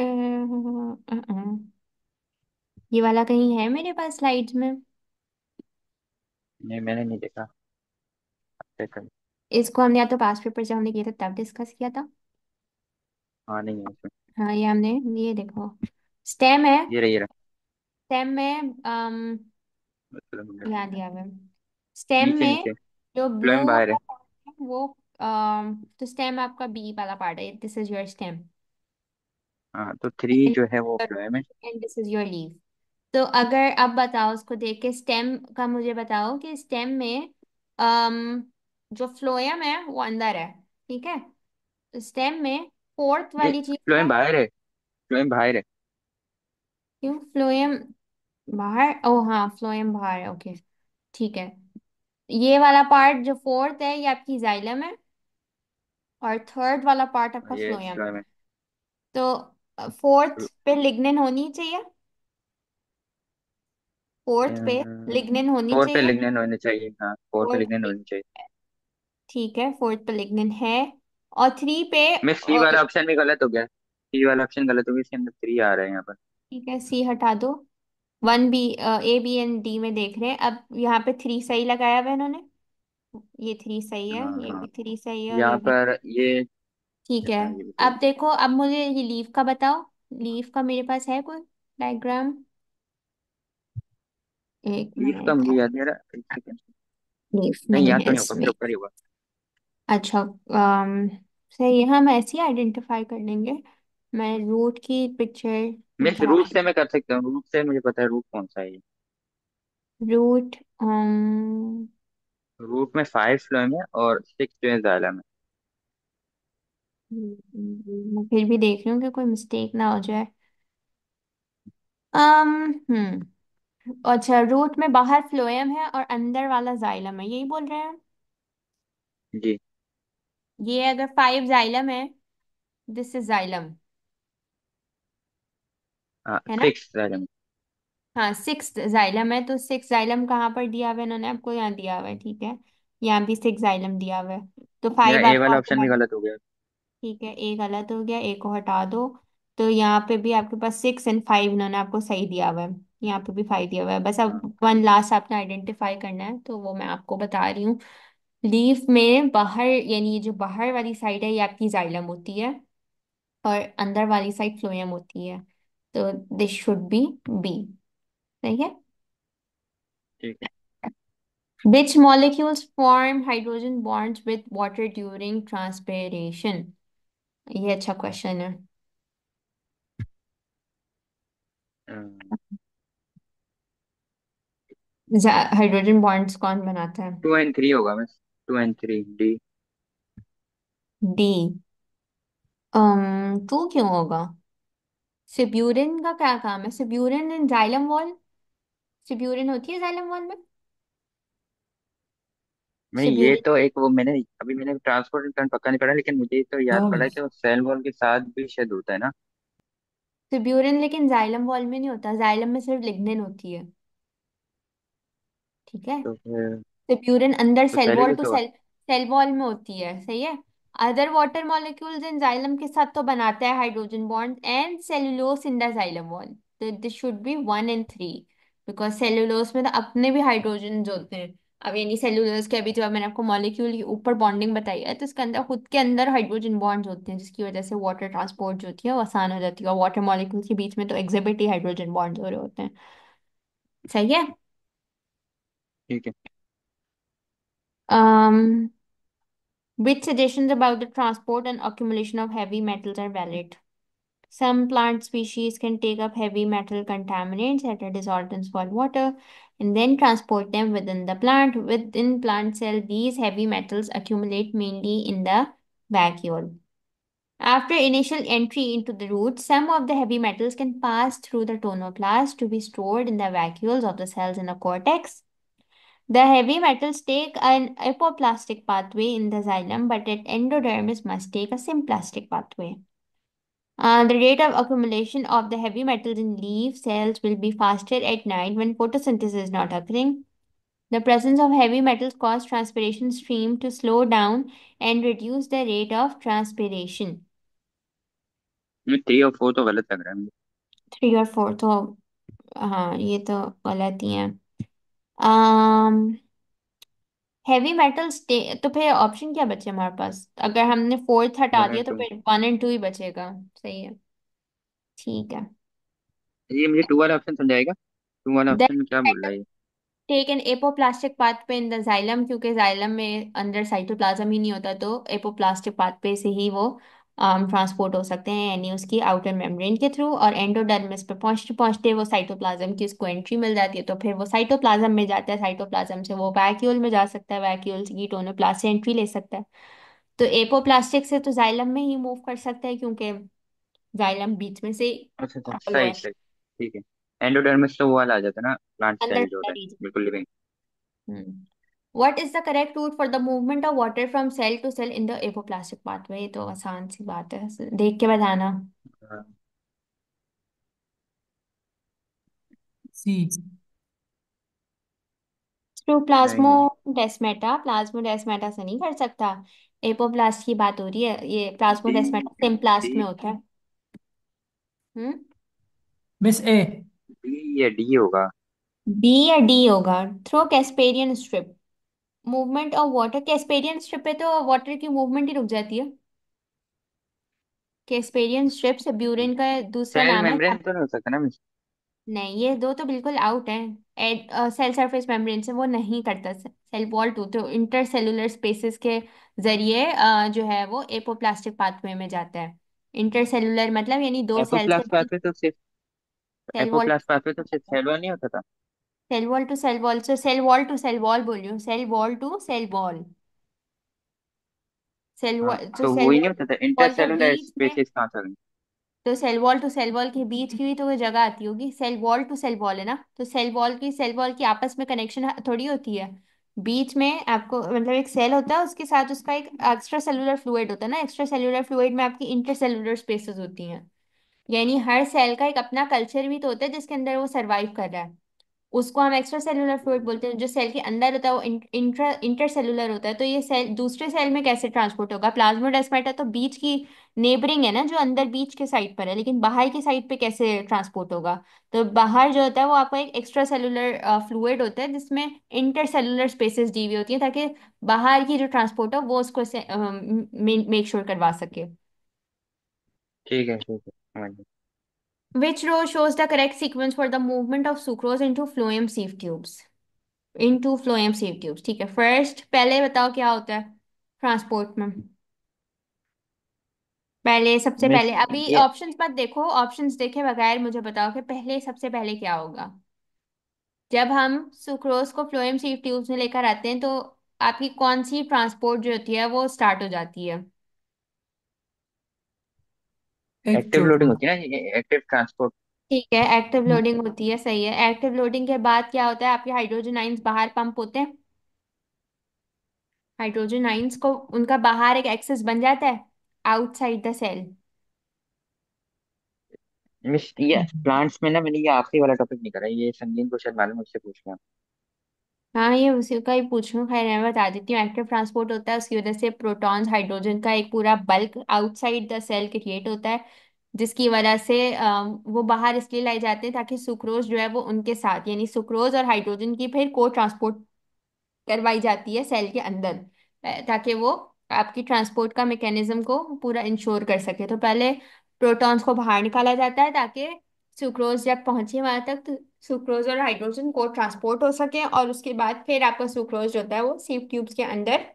ये वाला कहीं है मेरे पास स्लाइड्स में? नहीं, मैंने नहीं देखा। चेक कर। इसको हमने या तो पास्ट पेपर जब हमने किया था तब डिस्कस किया था। हाँ नहीं है इसमें। हाँ ये हमने, ये देखो स्टेम है। ये रहा। स्टेम में यहाँ दिया हुआ है। स्टेम नीचे में नीचे जो ब्लू फ्लोएम बाहर वाला है। part है वो तो स्टेम आपका बी वाला पार्ट है, दिस इज योर स्टेम। हाँ, तो 3 एंड जो है वो फ्लोएम है। This is your leaf. तो अगर अब बताओ उसको देख के स्टेम का, मुझे बताओ कि स्टेम में जो फ्लोएम है वो अंदर है, ठीक है? तो स्टेम में फोर्थ नहीं, वाली चीज क्या फ्लोएम है? बाहर है। फ्लोएम बाहर है। क्यों फ्लोएम बाहर? ओ हाँ, फ्लोएम बाहर है, ओके। ठीक है, ये वाला पार्ट जो फोर्थ है ये आपकी जाइलम है, और थर्ड वाला पार्ट आपका ये फ्लोएम फ्लोएम है। है। तो फोर्थ पे लिग्निन होनी चाहिए, फोर्थ पे लिग्निन होनी 4 पे चाहिए। लिग्निन होने चाहिए, हाँ 4 पे फोर्थ लिग्निन पे, होनी चाहिए। ठीक है, फोर्थ पे लिग्निन है। और थ्री पे मैं सी वाला ऑप्शन भी गलत हो गया, सी वाला ऑप्शन गलत हो गया, इसके अंदर 3 आ रहे हैं यहाँ पर। ठीक है, सी हटा दो। One B, A B and D में देख रहे हैं अब, यहाँ पे थ्री सही लगाया हुआ है इन्होंने। ये थ्री सही है, ये हाँ, भी थ्री सही है, और यहाँ ये भी। पर ये। ठीक है, हाँ, ये भी सही अब देखो, अब मुझे ये लीव का बताओ। लीव का मेरे पास है कोई डायग्राम? एक है। लीफ का मिनट, मुझे याद नहीं आ रहा, एक सेकंड। लीफ नहीं, नहीं यहाँ तो है नहीं होगा, इसमें। मेरे ऊपर ही होगा। अच्छा, सही है, हम ऐसे ही आइडेंटिफाई कर लेंगे। मैं रूट की पिक्चर मिस निकाल, रूट से मैं कर सकता हूँ, रूट से मुझे पता है रूट कौन सा है ये। रूट रूट में 5 फ्लोएम है और 6 जो है जाइलम है। मैं फिर भी देख रही हूँ कि कोई मिस्टेक ना हो जाए। हम्म, अच्छा, रूट में बाहर फ्लोएम है और अंदर वाला जाइलम है, यही बोल रहे हैं? जी। ये अगर फाइव जाइलम है, दिस इज जाइलम, हाँ, है ना? 6 जाइलम। हाँ, सिक्स जाइलम है, तो सिक्स जाइलम कहाँ पर दिया हुआ है इन्होंने आपको? यहाँ दिया हुआ है, ठीक है। यहाँ भी सिक्स जाइलम दिया हुआ है, तो मेरा फाइव ए आपका वाला ऑप्शन भी ऑटोमेटिक। गलत हो गया। ठीक है, एक गलत हो गया, एक को हटा दो। तो यहाँ पे भी आपके पास सिक्स एंड फाइव इन्होंने आपको सही दिया हुआ है। यहाँ पे भी फाइव दिया हुआ है, बस अब हाँ। वन लास्ट आपने आइडेंटिफाई करना है, तो वो मैं आपको बता रही हूँ। लीफ में बाहर, यानी ये जो बाहर वाली साइड है ये आपकी जाइलम होती है, और अंदर वाली साइड फ्लोएम होती है। तो दिस शुड बी बी, सही है। ठीक है। Which molecules form hydrogen bonds with water during transpiration? ये अच्छा क्वेश्चन है। हाइड्रोजन बॉन्ड्स कौन बनाता है? 2 एंड 3 होगा miss. 2 and 3 D. D. Two क्यों होगा? सिब्यूरिन का क्या काम है? सिब्यूरिन इन जाइलम वॉल, सिब्यूरिन होती है जाइलम वॉल में। मैं ये सिब्यूरिन। तो एक वो मैंने ट्रांसपोर्ट टर्न पक्का नहीं पढ़ा, लेकिन मुझे ये तो याद पड़ा है कि वो सेल वॉल के साथ भी शायद होता है ना। सिब्यूरिन लेकिन जाइलम वॉल में नहीं होता, जाइलम में सिर्फ लिग्निन होती है। ठीक है। तो फिर तो प्यूरिन अंदर तो सेल वॉल सेल्यूलोज टू होगा। सेल, सेल वॉल में होती है, सही है। Other water molecules in xylem के साथ तो बनाता है hydrogen bond and cellulose in the xylem wall. तो this should be 1 and 3, because cellulose में तो अपने भी हाइड्रोजन होते हैं। अब यानी सेलुलोज के अभी जो अब मैंने आपको मॉलिक्यूल के ऊपर बॉन्डिंग बताई है, तो इसके अंदर खुद के अंदर हाइड्रोजन बॉन्ड्स होते हैं, जिसकी वजह से वाटर ट्रांसपोर्ट जो होती है वो आसान हो जाती है, और वाटर मॉलिक्यूल्स के बीच में तो एग्जिबिट ही हाइड्रोजन बॉन्ड्स हो रहे होते हैं। सही है। ठीक है। um Which suggestions about the transport and accumulation of heavy metals are valid? Some plant species can take up heavy metal contaminants that are dissolved in salt water and then transport them within the plant. Within plant cell, these heavy metals accumulate mainly in the vacuole. After initial entry into the root, some of the heavy metals can pass through the tonoplast to be stored in the vacuoles of the cells in the cortex. The heavy metals take an apoplastic pathway in the xylem, but at endodermis must take a symplastic pathway. The rate of accumulation of the heavy metals in leaf cells will be faster at night when photosynthesis is not occurring. The presence of heavy metals causes transpiration stream to slow down and reduce the rate of transpiration. 3 और 4 तो गलत लग रहा है मुझे। 3 और 4 तो हाँ, ये तो गलत ही है। um हैवी मेटल्स, तो फिर ऑप्शन क्या बचे हमारे पास? अगर हमने फोर्थ हटा वन दिया एंड तो टू फिर 1 and 2 ही बचेगा। सही है। ठीक है। ये मुझे 2 वाला ऑप्शन समझाएगा, 2 वाला ऑप्शन में क्या बोल रहा है ये? Take an apoplastic pathway in the xylem, क्योंकि जाइलम में अंदर साइटोप्लाज्म ही नहीं होता, तो एपोप्लास्टिक पाथवे से ही वो ट्रांसपोर्ट हो सकते हैं, यानी उसकी आउटर मेम्ब्रेन के थ्रू, और एंडोडर्मिस पे पहुंचते पहुंचते वो साइटोप्लाज्म की उसको एंट्री मिल जाती है, तो फिर वो साइटोप्लाज्म में जाता है, साइटोप्लाज्म से वो वैक्यूल में जा सकता है, वैक्यूल की टोनोप्लास्ट से एंट्री ले सकता है। तो एपोप्लास्टिक से तो जाइलम में ही मूव कर सकता है, क्योंकि जाइलम बीच में से अच्छा अच्छा, वो सही है, सही। ठीक है। एंडोडर्मिस तो वो वाला आ जाता है ना, प्लांट अंदर सेल जो अंदर होता है, रीजन। बिल्कुल living. What is the correct route for the movement of water from cell to cell in the apoplastic pathway? ये तो आसान सी बात है, देख के बताना। सी। थ्रू नहीं। प्लाज्मोडेस्माटा, प्लाज्मोडेस्माटा से नहीं कर सकता। एपोप्लास्ट की बात हो रही है, ये डी प्लाज्मोडेस्माटा सिम्प्लास्ट डी में होता है। हम्म। Miss A. डी या डी होगा। बी या डी होगा। Through Casparian strip, movement of water, Casparian strip पे तो वाटर की मूवमेंट ही रुक जाती है। कैस्पेरियन स्ट्रिप ब्यूरेन का दूसरा सेल नाम है। मेम्ब्रेन तो नहीं हो सकता ना मिस? नहीं, ये दो तो बिल्कुल आउट है। सेल सरफेस मेम्ब्रेन से वो नहीं करता। सेल वॉल टू तो इंटरसेलुलर स्पेसेस के जरिए जो है वो एपोप्लास्टिक पाथवे में जाता है। इंटरसेलुलर मतलब यानी दो सेल्स के एपोप्लास्ट बीच। पाथवे तो सिर्फ सेल वॉल, एपोप्लास्ट पाथवे तो सिर्फ सेल वॉल नहीं होता था? Cell wall to cell wall से cell wall to cell wall बोल रही हूँ, cell wall to cell wall. Cell हाँ, वॉल तो तो सेल वो ही नहीं वॉल होता था, वॉल के इंटरसेलुलर बीच में, स्पेसिस कहाँ से आ गई? तो cell wall to cell wall के बीच की भी तो कोई जगह आती होगी। Cell wall to cell wall है ना, तो सेल वॉल की आपस में कनेक्शन थोड़ी होती है। बीच में आपको मतलब एक सेल होता है, उसके साथ उसका एक एक्स्ट्रा सेलुलर फ्लूइड होता है ना, एक्स्ट्रा सेलुलर फ्लूइड में आपकी इंटरसेलुलर स्पेसेस होती हैं। यानी हर सेल का एक अपना कल्चर भी तो होता है जिसके अंदर वो सरवाइव कर रहा है। उसको हम एक्स्ट्रा सेलुलर फ्लूइड बोलते हैं। जो सेल के अंदर होता है वो इंटर सेलुलर होता है। तो ये सेल दूसरे सेल में कैसे ट्रांसपोर्ट होगा? प्लाज्मोडेस्माटा तो बीच की नेबरिंग है ना, जो अंदर बीच के साइड पर है, लेकिन बाहर की साइड पे कैसे ट्रांसपोर्ट होगा? तो बाहर जो होता है वो आपका एक एक्स्ट्रा सेलुलर फ्लूइड होता है, जिसमें इंटर सेलुलर स्पेसेस दी हुई होती है, ताकि बाहर की जो ट्रांसपोर्ट हो वो उसको मेक श्योर करवा सके। ठीक है समझ गया। Which row shows the correct sequence for the movement of sucrose into phloem sieve tubes? Into phloem sieve tubes, ठीक है। फर्स्ट पहले बताओ क्या होता है ट्रांसपोर्ट में? पहले सबसे मिस पहले अभी ये ऑप्शंस मत देखो, ऑप्शंस देखे बगैर मुझे बताओ कि पहले सबसे पहले क्या होगा। जब हम सुक्रोज को फ्लोएम सीव ट्यूब्स में लेकर आते हैं, तो आपकी कौन सी ट्रांसपोर्ट जो होती है वो स्टार्ट हो जाती है? एक एक्टिव लोडिंग चोटू। होती है ना, ये एक्टिव ट्रांसपोर्ट। ठीक है, एक्टिव लोडिंग होती है, सही है। एक्टिव लोडिंग के बाद क्या होता है? आपके हाइड्रोजन आइंस बाहर पंप होते हैं। हाइड्रोजन आइंस को उनका बाहर एक एक्सेस बन जाता है आउटसाइड द सेल। मिस ये प्लांट्स में ना मैंने ये आखिरी वाला टॉपिक नहीं करा, ये संगीन को शायद मालूम है, उससे पूछ लिया। हाँ, ये उसी का ही पूछ रहा हूँ। खैर मैं बता देती हूँ। एक्टिव ट्रांसपोर्ट होता है, उसकी वजह से प्रोटॉन्स हाइड्रोजन का एक पूरा bulk outside the cell create होता है, जिसकी वजह से वो बाहर इसलिए लाए जाते हैं ताकि सुक्रोज जो है वो उनके साथ, यानी सुक्रोज और हाइड्रोजन की फिर को ट्रांसपोर्ट करवाई जाती है सेल के अंदर, ताकि वो आपकी ट्रांसपोर्ट का मैकेनिज्म को पूरा इंश्योर कर सके। तो पहले प्रोटॉन्स को बाहर निकाला जाता है ताकि सुक्रोज जब पहुंचे वहां तक तो सुक्रोज और हाइड्रोजन को ट्रांसपोर्ट हो सके, और उसके बाद फिर आपका सुक्रोज जो होता है वो सीव ट्यूब्स के अंदर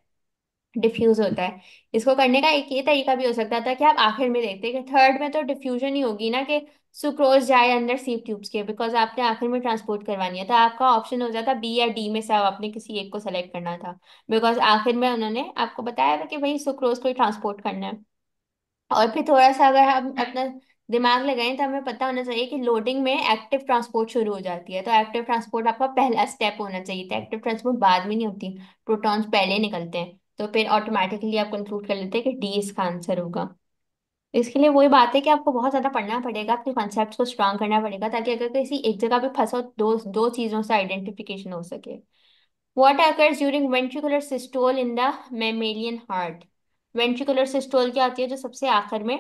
डिफ्यूज होता है। इसको करने का एक ये तरीका भी हो सकता था कि आप आखिर में देखते कि थर्ड में तो डिफ्यूजन ही होगी ना, कि सुक्रोज जाए अंदर सीव ट्यूब्स के, बिकॉज आपने आखिर में ट्रांसपोर्ट करवानी है, तो आपका ऑप्शन हो जाता बी या डी में से, अब आपने किसी एक को सेलेक्ट करना था, बिकॉज आखिर में उन्होंने आपको बताया था कि भाई सुक्रोज को ही ट्रांसपोर्ट करना है। और फिर थोड़ा सा अगर हम अपना दिमाग लगाएं तो हमें पता होना चाहिए कि लोडिंग में एक्टिव ट्रांसपोर्ट शुरू हो जाती है, तो एक्टिव ट्रांसपोर्ट आपका पहला स्टेप होना चाहिए था। एक्टिव ट्रांसपोर्ट बाद में नहीं होती, प्रोटॉन्स पहले निकलते हैं, तो फिर ऑटोमेटिकली आप कंक्लूड कर लेते हैं कि डी इसका आंसर होगा। इसके लिए वही बात है कि आपको बहुत ज्यादा पढ़ना पड़ेगा, अपने कॉन्सेप्ट्स को स्ट्रांग करना पड़ेगा, ताकि अगर किसी एक जगह पे फंसो दो दो चीजों से आइडेंटिफिकेशन हो सके। What occurs during ventricular systole in the mammalian heart? Ventricular systole क्या होती है, जो सबसे आखिर में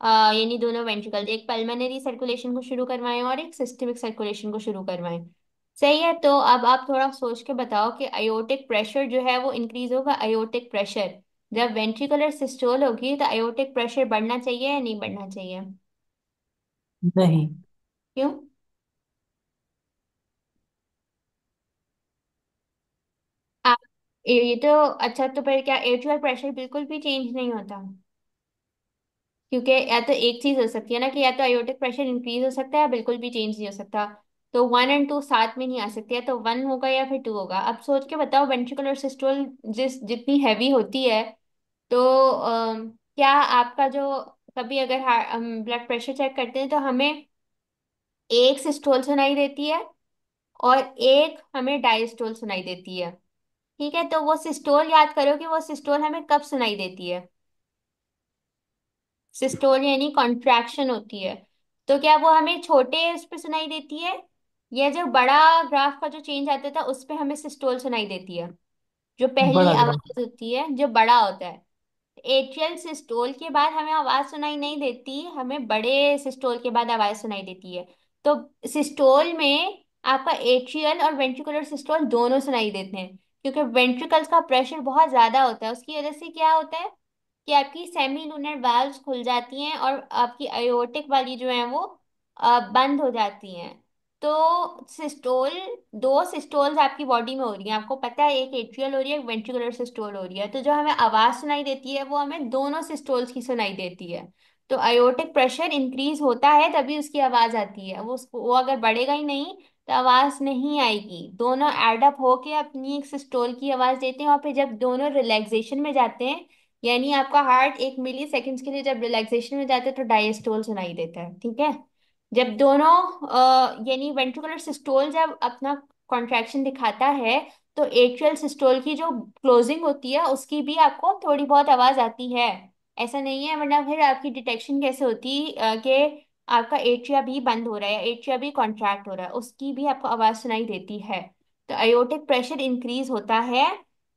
यानी दोनों वेंट्रिकल एक पल्मोनरी सर्कुलेशन को शुरू करवाएं और एक सिस्टमिक सर्कुलेशन को शुरू करवाएं। सही है, तो अब आप थोड़ा सोच के बताओ कि अयोटिक प्रेशर जो है वो इंक्रीज होगा। अयोटिक प्रेशर जब वेंट्रिकुलर सिस्टोल होगी तो अयोटिक प्रेशर बढ़ना चाहिए या नहीं बढ़ना चाहिए? नहीं। क्यों? आप ये तो अच्छा, तो फिर क्या एट्रियल प्रेशर बिल्कुल भी चेंज नहीं होता? क्योंकि या तो एक चीज हो सकती है ना, कि या तो आयोटिक प्रेशर इंक्रीज हो सकता है या बिल्कुल भी चेंज नहीं हो सकता। तो 1 और 2 साथ में नहीं आ सकती है, तो 1 होगा या फिर 2 होगा। अब सोच के बताओ, वेंट्रिकुलर सिस्टोल जितनी हैवी होती है, तो क्या आपका जो कभी अगर हम ब्लड प्रेशर चेक करते हैं तो हमें एक सिस्टोल सुनाई देती है और एक हमें डायस्टोल सुनाई देती है। ठीक है, तो वो सिस्टोल याद करो कि वो सिस्टोल हमें कब सुनाई देती है। सिस्टोल यानी कॉन्ट्रैक्शन होती है, तो क्या वो हमें छोटे उस पे सुनाई देती है, या जो बड़ा ग्राफ का जो चेंज आता था उस पे हमें सिस्टोल सुनाई देती है? जो पहली बड़ा ग्राफ। आवाज होती है जो बड़ा होता है। एट्रियल सिस्टोल के बाद हमें आवाज सुनाई नहीं देती, हमें बड़े सिस्टोल के बाद आवाज सुनाई देती है। तो सिस्टोल में आपका एट्रियल और वेंट्रिकुलर सिस्टोल दोनों सुनाई देते हैं, क्योंकि वेंट्रिकल्स का प्रेशर बहुत ज्यादा होता है। उसकी वजह से क्या होता है कि आपकी सेमी लूनर वाल्व्स खुल जाती हैं और आपकी अयोटिक वाली जो है वो बंद हो जाती हैं। तो सिस्टोल, दो सिस्टोल्स आपकी बॉडी में हो रही हैं, आपको पता है, एक एट्रियल हो रही है, एक वेंट्रिकुलर सिस्टोल हो रही है, तो जो हमें आवाज सुनाई देती है वो हमें दोनों सिस्टोल्स की सुनाई देती है। तो अयोटिक प्रेशर इंक्रीज होता है तभी उसकी आवाज आती है, वो अगर बढ़ेगा ही नहीं तो आवाज नहीं आएगी। दोनों एडअप होके अपनी एक सिस्टोल की आवाज देते हैं, और फिर जब दोनों रिलैक्सेशन में जाते हैं, यानी आपका हार्ट 1 मिली सेकेंड्स के लिए जब रिलैक्सेशन में जाता है तो डायस्टोल सुनाई देता है। ठीक है, जब दोनों यानी वेंट्रिकुलर सिस्टोल जब अपना कॉन्ट्रैक्शन दिखाता है, तो एट्रियल सिस्टोल की जो क्लोजिंग होती है उसकी भी आपको थोड़ी बहुत आवाज आती है। ऐसा नहीं है, वरना फिर आपकी डिटेक्शन कैसे होती कि आपका एट्रिया भी बंद हो रहा है, एट्रिया भी कॉन्ट्रैक्ट हो रहा है, उसकी भी आपको आवाज सुनाई देती है। तो अयोटिक प्रेशर इंक्रीज होता है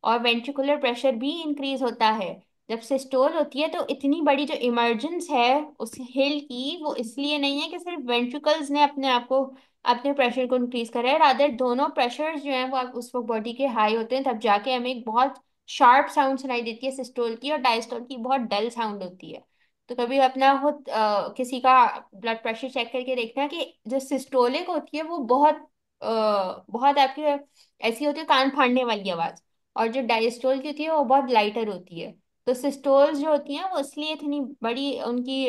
और वेंट्रिकुलर प्रेशर भी इंक्रीज होता है जब सिस्टोल होती है। तो इतनी बड़ी जो इमर्जेंस है उस हिल की, वो इसलिए नहीं है कि सिर्फ वेंट्रिकल्स ने अपने आप को अपने प्रेशर को इंक्रीज करा है, रादर दोनों प्रेशर्स जो हैं वो उस वक्त बॉडी के हाई होते हैं, तब जाके हमें एक बहुत शार्प साउंड सुनाई देती है सिस्टोल की, और डायस्टोल की बहुत डल साउंड होती है। तो कभी अपना खुद किसी का ब्लड प्रेशर चेक करके देखना कि जो सिस्टोलिक होती है वो बहुत बहुत आपकी ऐसी होती है कान फाड़ने वाली आवाज, और जो डायस्टोल की होती है वो बहुत लाइटर होती है। तो सिस्टोल्स जो होती हैं वो इसलिए इतनी बड़ी उनकी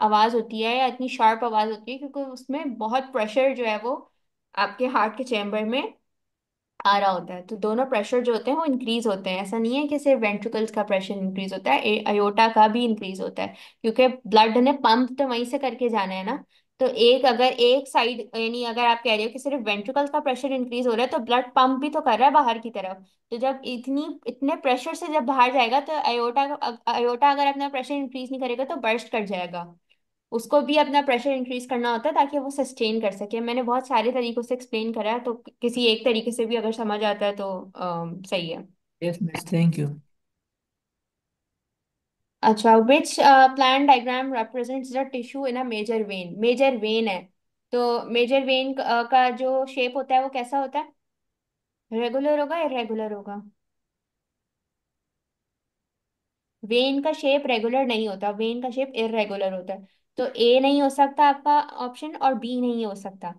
आवाज होती है या इतनी शार्प आवाज होती है, क्योंकि उसमें बहुत प्रेशर जो है वो आपके हार्ट के चैम्बर में आ रहा होता है। तो दोनों प्रेशर जो होते हैं वो इंक्रीज होते हैं। ऐसा नहीं है कि सिर्फ वेंट्रिकल्स का प्रेशर इंक्रीज होता है, अयोटा का भी इंक्रीज होता है, क्योंकि ब्लड ने पंप तो वहीं से करके जाना है ना। तो एक, अगर एक साइड, यानी अगर आप कह रहे हो कि सिर्फ वेंट्रिकल्स का प्रेशर इंक्रीज हो रहा है, तो ब्लड पंप भी तो कर रहा है बाहर की तरफ। तो जब इतनी इतने प्रेशर से जब बाहर जाएगा, तो अयोटा, अयोटा अगर अपना प्रेशर इंक्रीज नहीं करेगा तो बर्स्ट कर जाएगा। उसको भी अपना प्रेशर इंक्रीज करना होता है ताकि वो सस्टेन कर सके। मैंने बहुत सारे तरीकों से एक्सप्लेन करा है, तो किसी एक तरीके से भी अगर समझ आता है तो सही है। Yes miss, thank you. अच्छा, which plant diagram represents the tissue in a major vein? Major vein है, तो मेजर वेन का जो शेप होता है वो कैसा होता है? रेगुलर होगा, इरेगुलर होगा? वेन का शेप रेगुलर नहीं होता, वेन का शेप इरेगुलर होता है। तो ए नहीं हो सकता आपका ऑप्शन, और बी नहीं हो सकता।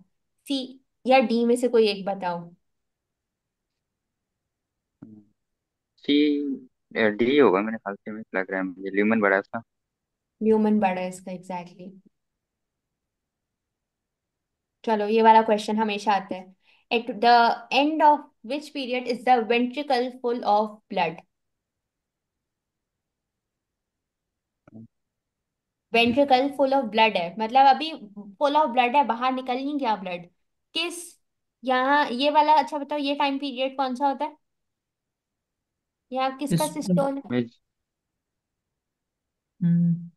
सी या डी में से कोई एक बताओ। सी, डी होगा मेरे ख्याल से, मुझे लग रहा है, मुझे ल्यूमन बड़ा सा। ह्यूमन बड़ा है इसका, एग्जैक्टली exactly. चलो, ये वाला क्वेश्चन हमेशा आता है। At the end of which period is the ventricle full of blood? Ventricle full of blood है मतलब अभी फुल ऑफ ब्लड है, बाहर निकल नहीं गया ब्लड। किस, यहाँ ये वाला, अच्छा बताओ, ये टाइम पीरियड कौन सा होता है? यहाँ किसका इस सिस्टोल है? मैं हम्म,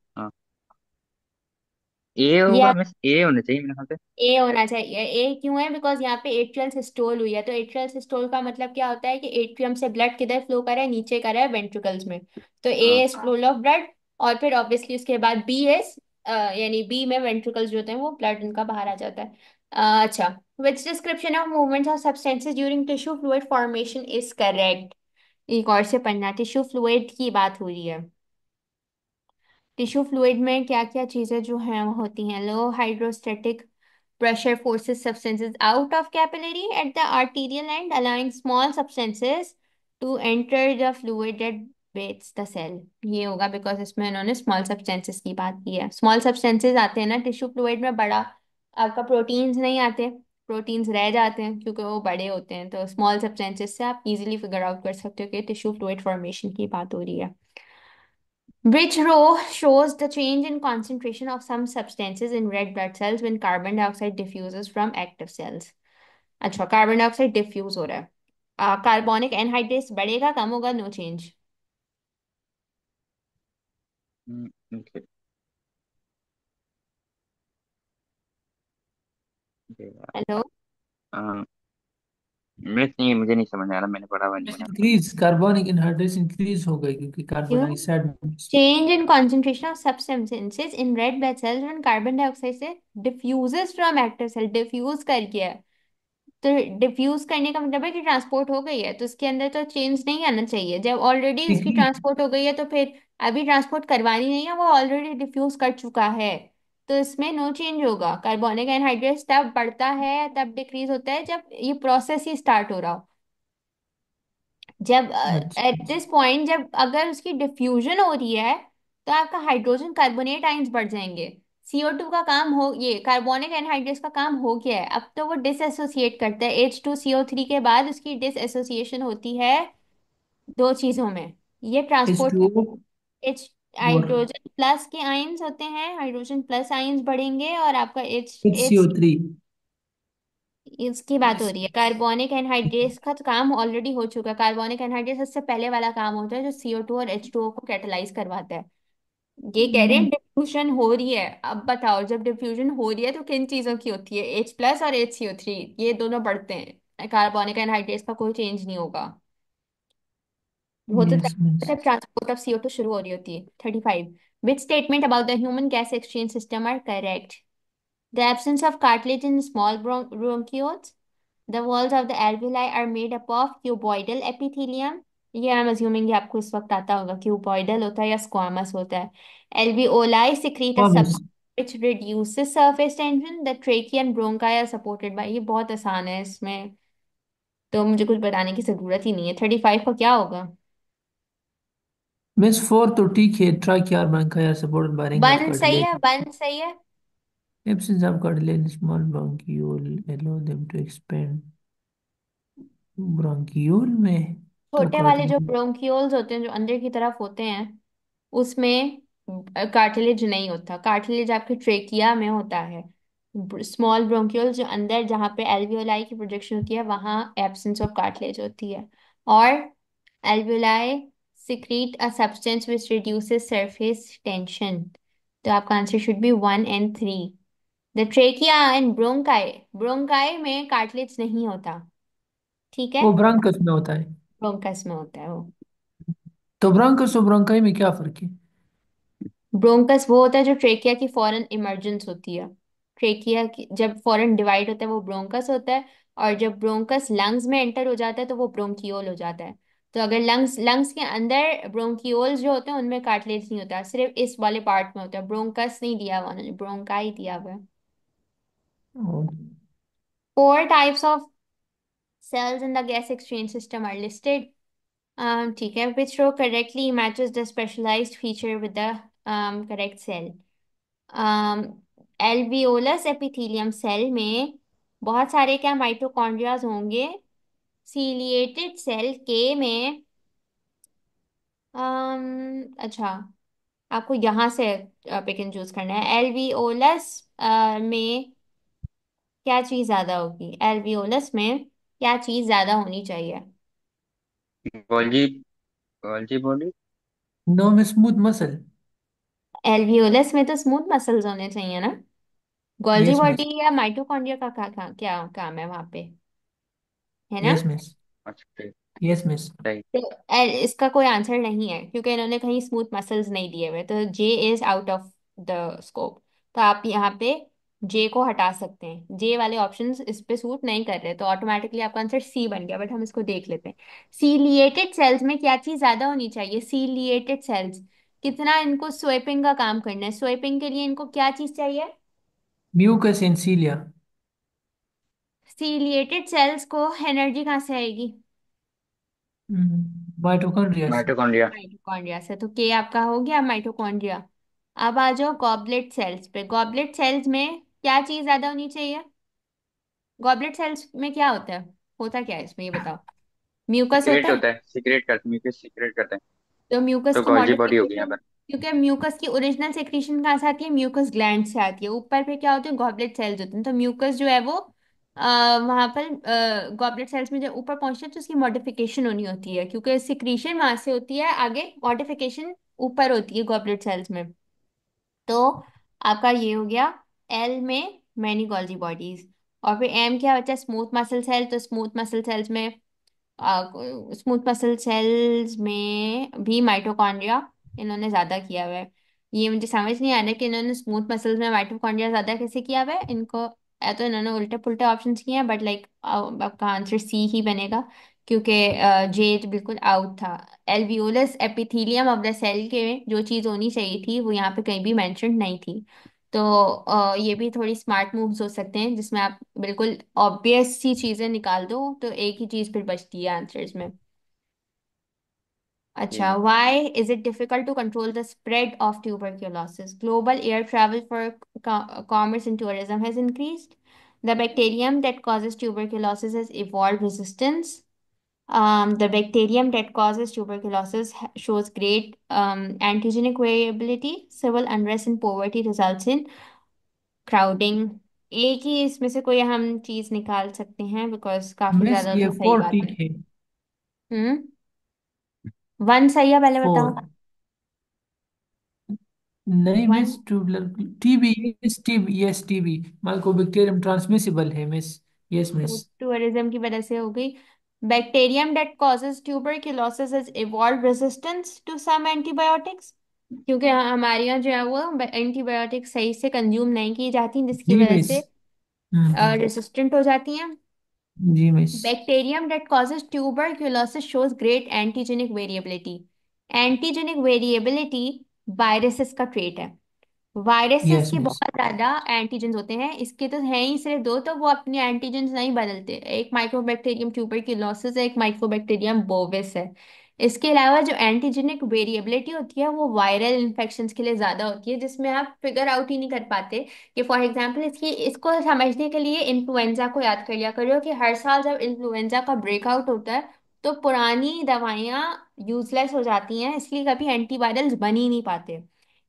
ए ये होगा, मिस ए होना चाहिए मेरे ख्याल से। ए होना चाहिए। ए क्यों है? बिकॉज यहाँ पे एट्रियल सिस्टोल हुई है। तो एट्रियल सिस्टोल का मतलब क्या होता है कि एट्रियम से ब्लड किधर फ्लो कर रहा है? नीचे कर रहा है, वेंट्रिकल्स में। तो ए हाँ। Is flow of blood. और फिर ऑब्वियसली उसके बाद बी इज, यानी बी में वेंट्रिकल्स जो होते हैं वो ब्लड उनका बाहर आ जाता है। अच्छा, which description of movements of substances during tissue fluid formation is correct? एक और से पढ़ना, टिश्यू फ्लूइड की बात हो रही है। टिश्यू फ्लूइड में क्या क्या चीजें जो हैं वो होती हैं? लो hydrostatic pressure forces substances out of capillary at the arterial end, allowing small substances to enter the fluid that bathes the cell। ये होगा बिकॉज इसमें इन्होंने स्मॉल सब्सटेंसेस की बात की है। स्मॉल सब्सटेंसेस आते हैं ना टिश्यू फ्लूइड में, बड़ा आपका प्रोटीन्स नहीं आते। प्रोटीन्स रह जाते हैं क्योंकि वो बड़े होते हैं। तो स्मॉल सब्सटेंसेस से आप इजीली फिगर आउट कर सकते हो कि टिश्यू फ्लूइड फॉर्मेशन की बात हो रही है। Which row shows the change in concentration of some substances in red blood cells when carbon dioxide diffuses from active cells? अच्छा, कार्बन डाइऑक्साइड डिफ्यूज हो रहा है, कार्बोनिक एनहाइड्रेस बढ़ेगा कम होगा? No change. Okay. Hello? Miss नहीं, मुझे नहीं समझ आ रहा, मैंने पढ़ा हुआ नहीं है। इंक्रीज कार्बनिक एनहाइड्रेस इंक्रीज हो गई क्योंकि कार्बन क्यों? Dioxide. Change in concentration of substances in red blood cells when carbon dioxide से diffuses from active cell. Diffuse कर गया है, तो डिफ्यूज करने का मतलब है कि ट्रांसपोर्ट हो गई है, तो उसके अंदर तो चेंज नहीं आना चाहिए। जब ऑलरेडी उसकी डिक्रीज। ट्रांसपोर्ट हो गई है तो फिर अभी ट्रांसपोर्ट करवानी नहीं है, वो ऑलरेडी डिफ्यूज कर चुका है। तो इसमें नो चेंज होगा। कार्बोनिक एनहाइड्रेट तब बढ़ता है, तब डिक्रीज होता है जब ये प्रोसेस ही स्टार्ट हो रहा हो। जब अच्छा। एट दिस पॉइंट, जब अगर उसकी डिफ्यूजन हो रही है, तो आपका हाइड्रोजन कार्बोनेट आइंस बढ़ जाएंगे। CO2 का काम हो, ये कार्बोनिक एनहाइड्रेस का काम हो गया है। अब तो वो डिसएसोसिएट करता है H2CO3 के बाद उसकी डिसएसोसिएशन होती है दो चीजों में। ये H transport, two O H, और हाइड्रोजन प्लस के आयंस होते हैं, हाइड्रोजन प्लस आयंस बढ़ेंगे और आपका H H, HCO3। इसकी बात हो रही है। कार्बोनिक एनहाइड्रेस का तो काम ऑलरेडी हो चुका है। कार्बोनिक एनहाइड्रेस सबसे पहले वाला काम होता है जो CO2 और H2O को कैटेलाइज करवाता है। ये कह रहे हैं डिफ्यूजन हो रही है। अब बताओ, जब डिफ्यूजन हो रही है तो किन चीजों की होती है? H प्लस और HCO3, ये दोनों बढ़ते हैं। कार्बोनिक एनहाइड्रेस का कोई चेंज नहीं होगा। वो तो yes miss. Transport of CO2 शुरू हो रही होती है। 35, which statement about the human gas exchange system are correct? The absence of cartilage in small bronchioles, the walls of the alveoli are made up of cuboidal epithelium। ये I am assuming ये आपको इस वक्त आता होगा, cuboidal होता है या स्क्वामस होता है। Alveoli secrete a commas. substance which reduces surface tension। The trachea and bronchi are supported by, ये बहुत आसान है, इसमें तो मुझे कुछ बताने की जरूरत ही नहीं है। 35 का क्या होगा? मिस फोर तो ठीक है, ट्राई यार बैंक यार supported by ring of one सही कार्टिलेज। है, वन सही है। Absence of cartilage in small bronchiole allow them to expand. Bronchiole में तो छोटे वाले जो कार्टिलेज। ब्रोंक्यूल्स होते हैं जो अंदर की तरफ होते हैं, उसमें कार्टिलेज नहीं होता। कार्टिलेज आपके ट्रेकिया में होता है। स्मॉल ब्रोंक्यूल जो अंदर जहाँ पे एल्वियोलाई की प्रोजेक्शन होती है वहाँ एब्सेंस ऑफ कार्टिलेज होती है। और alveoli secrete a substance which reduces surface tension। तो आपका answer should be 1 and 3। The trachea and bronchi, bronchi में कार्टिलेज नहीं होता, ठीक है। वो ब्रांकस में होता है। ब्रोंकस में होता है वो। तो ब्रांकस और ब्रोंकाई में क्या फर्क है? ब्रोंकस वो होता है जो ट्रेकिया की फॉरेन इमर्जेंस होती है। ट्रेकिया की जब फॉरेन डिवाइड होता है वो ब्रोंकस होता है। और जब ब्रोंकस लंग्स में एंटर हो जाता है तो वो ब्रोंकियोल हो जाता है। तो अगर लंग्स लंग्स के अंदर ब्रोंकियोल्स जो होते हैं उनमें कार्टिलेज नहीं होता, सिर्फ इस वाले पार्ट में होता है। ब्रोंकस नहीं दिया हुआ उन्होंने, ब्रोंकाई दिया हुआ है। ओ, 4 types of cells in the gas exchange system are listed। ठीक है, which row correctly matches the specialized feature with the correct cell। Alveolus epithelium cell में बहुत सारे क्या माइटोकॉन्ड्रियाज होंगे। सीलिएटेड सेल के में अच्छा, आपको यहाँ से पिक एंड चूज करना है। एल्वियोलस में क्या चीज ज्यादा होगी, एल्वियोलस में क्या चीज ज्यादा होनी चाहिए। Golgi, Golgi body. नो में स्मूथ मसल। एल्वियोलस में तो स्मूथ मसल्स होने चाहिए ना। Golgi yes body miss. या माइटोकॉन्ड्रिया का क्या काम है वहां पे, है ना। Yes miss. अच्छा ठीक। Yes miss. सही। तो इसका कोई आंसर नहीं है क्योंकि इन्होंने कहीं स्मूथ मसल्स नहीं दिए हुए, तो J is out of the scope. तो आप यहाँ पे जे को हटा सकते हैं, जे वाले ऑप्शंस इस पे सूट नहीं कर रहे, तो ऑटोमेटिकली आपका आंसर सी बन गया। बट हम इसको देख लेते हैं। सीलिएटेड सेल्स में क्या चीज ज्यादा होनी चाहिए। सीलिएटेड सेल्स कितना इनको स्वेपिंग का काम करना है, स्वेपिंग के लिए इनको क्या चीज चाहिए। म्यूकस एंसीलिया। सीलिएटेड सेल्स को एनर्जी कहाँ से आएगी। माइटोकॉन्ड्रिया से। माइटोकॉन्ड्रिया। माइटोकॉन्ड्रिया से, तो के आपका हो गया माइटोकॉन्ड्रिया। अब आ जाओ गॉबलेट सेल्स पे। गॉबलेट सेल्स में क्या चीज ज्यादा होनी चाहिए। गॉबलेट सेल्स में क्या होता है, होता क्या है इसमें ये बताओ। म्यूकस होता सीक्रेट है। होता है, सीक्रेट करते म्यूकस सीक्रेट करते हैं। तो म्यूकस तो की गोल्जी बॉडी होगी यहाँ मॉडिफिकेशन, पर। क्योंकि म्यूकस की ओरिजिनल सेक्रीशन कहाँ से आती है, म्यूकस ग्लैंड से आती है। ऊपर पे क्या होते हैं, गॉबलेट सेल्स होते हैं। तो म्यूकस जो है वो वहां पर गॉबलेट सेल्स में जब ऊपर पहुंचते हैं तो उसकी मॉडिफिकेशन होनी होती है, क्योंकि सिक्रीशन वहां से होती है, आगे मॉडिफिकेशन ऊपर होती है गॉबलेट सेल्स में। तो आपका ये हो गया एल में मैनी गॉल्जी बॉडीज। और फिर एम क्या बचा, स्मूथ मसल सेल। तो स्मूथ मसल सेल्स में स्मूथ मसल सेल्स में भी माइटोकॉन्ड्रिया इन्होंने ज्यादा किया हुआ है। ये मुझे समझ नहीं आ रहा कि इन्होंने स्मूथ मसल्स में माइटोकॉन्ड्रिया ज्यादा कैसे किया हुआ है इनको। या तो इन्होंने उल्टे पुल्टे ऑप्शंस किए हैं, बट लाइक आपका आंसर सी ही बनेगा, क्योंकि जे तो बिल्कुल आउट था। Alveolus epithelium of the cell के जो चीज होनी चाहिए थी वो यहाँ पे कहीं भी मेंशन नहीं थी। तो ये भी थोड़ी स्मार्ट मूव्स हो सकते हैं जिसमें आप बिल्कुल ऑब्वियस सी चीजें निकाल दो तो एक ही चीज फिर बचती है आंसर्स में। अच्छा, जी। why is it difficult to control the spread of tuberculosis? Global air travel for commerce and tourism has increased. The bacterium that causes tuberculosis has evolved resistance. The bacterium that causes tuberculosis shows great antigenic variability. Civil unrest and poverty results in crowding। एक ही इसमें से कोई हम चीज निकाल सकते हैं because काफी मिस ज्यादा ये तो सही फोर बात है। ठीक है। हम्म। वन सही है, पहले बताओ। फोर। नहीं one. Miss, tubular TB. Yes TB, yes TB. Mycobacterium transmissible है मिस। यस वो मिस। टूरिज्म की वजह से हो गई। Bacterium that causes tuberculosis has evolve resistance to some antibiotics. क्योंकि हमारे यहाँ जो है वो एंटीबायोटिक सही से कंज्यूम नहीं की जाती जिसकी जी वजह मिस। से हम्म। रेसिस्टेंट हो जाती हैं। जी miss. Bacterium that causes tuberculosis shows great antigenic variability। Antigenic variability viruses का ट्रेट है। वायरसेस यस के मिस। बहुत ज्यादा एंटीजेंस होते हैं, इसके तो हैं ही सिर्फ दो, तो वो अपने एंटीजेंस नहीं बदलते। एक माइक्रोबैक्टीरियम ट्यूबरक्लोसिस है, एक माइक्रोबैक्टीरियम बोविस है। इसके अलावा जो एंटीजेनिक वेरिएबिलिटी होती है वो वायरल इन्फेक्शंस के लिए ज्यादा होती है, जिसमें आप फिगर आउट ही नहीं कर पाते। कि फॉर एग्जांपल इसकी इसको समझने के लिए इन्फ्लुएंजा को याद कर लिया करो कि हर साल जब इन्फ्लुएंजा का ब्रेकआउट होता है तो पुरानी दवाइयाँ यूजलेस हो जाती हैं, इसलिए कभी एंटीवायरल्स बन ही नहीं पाते।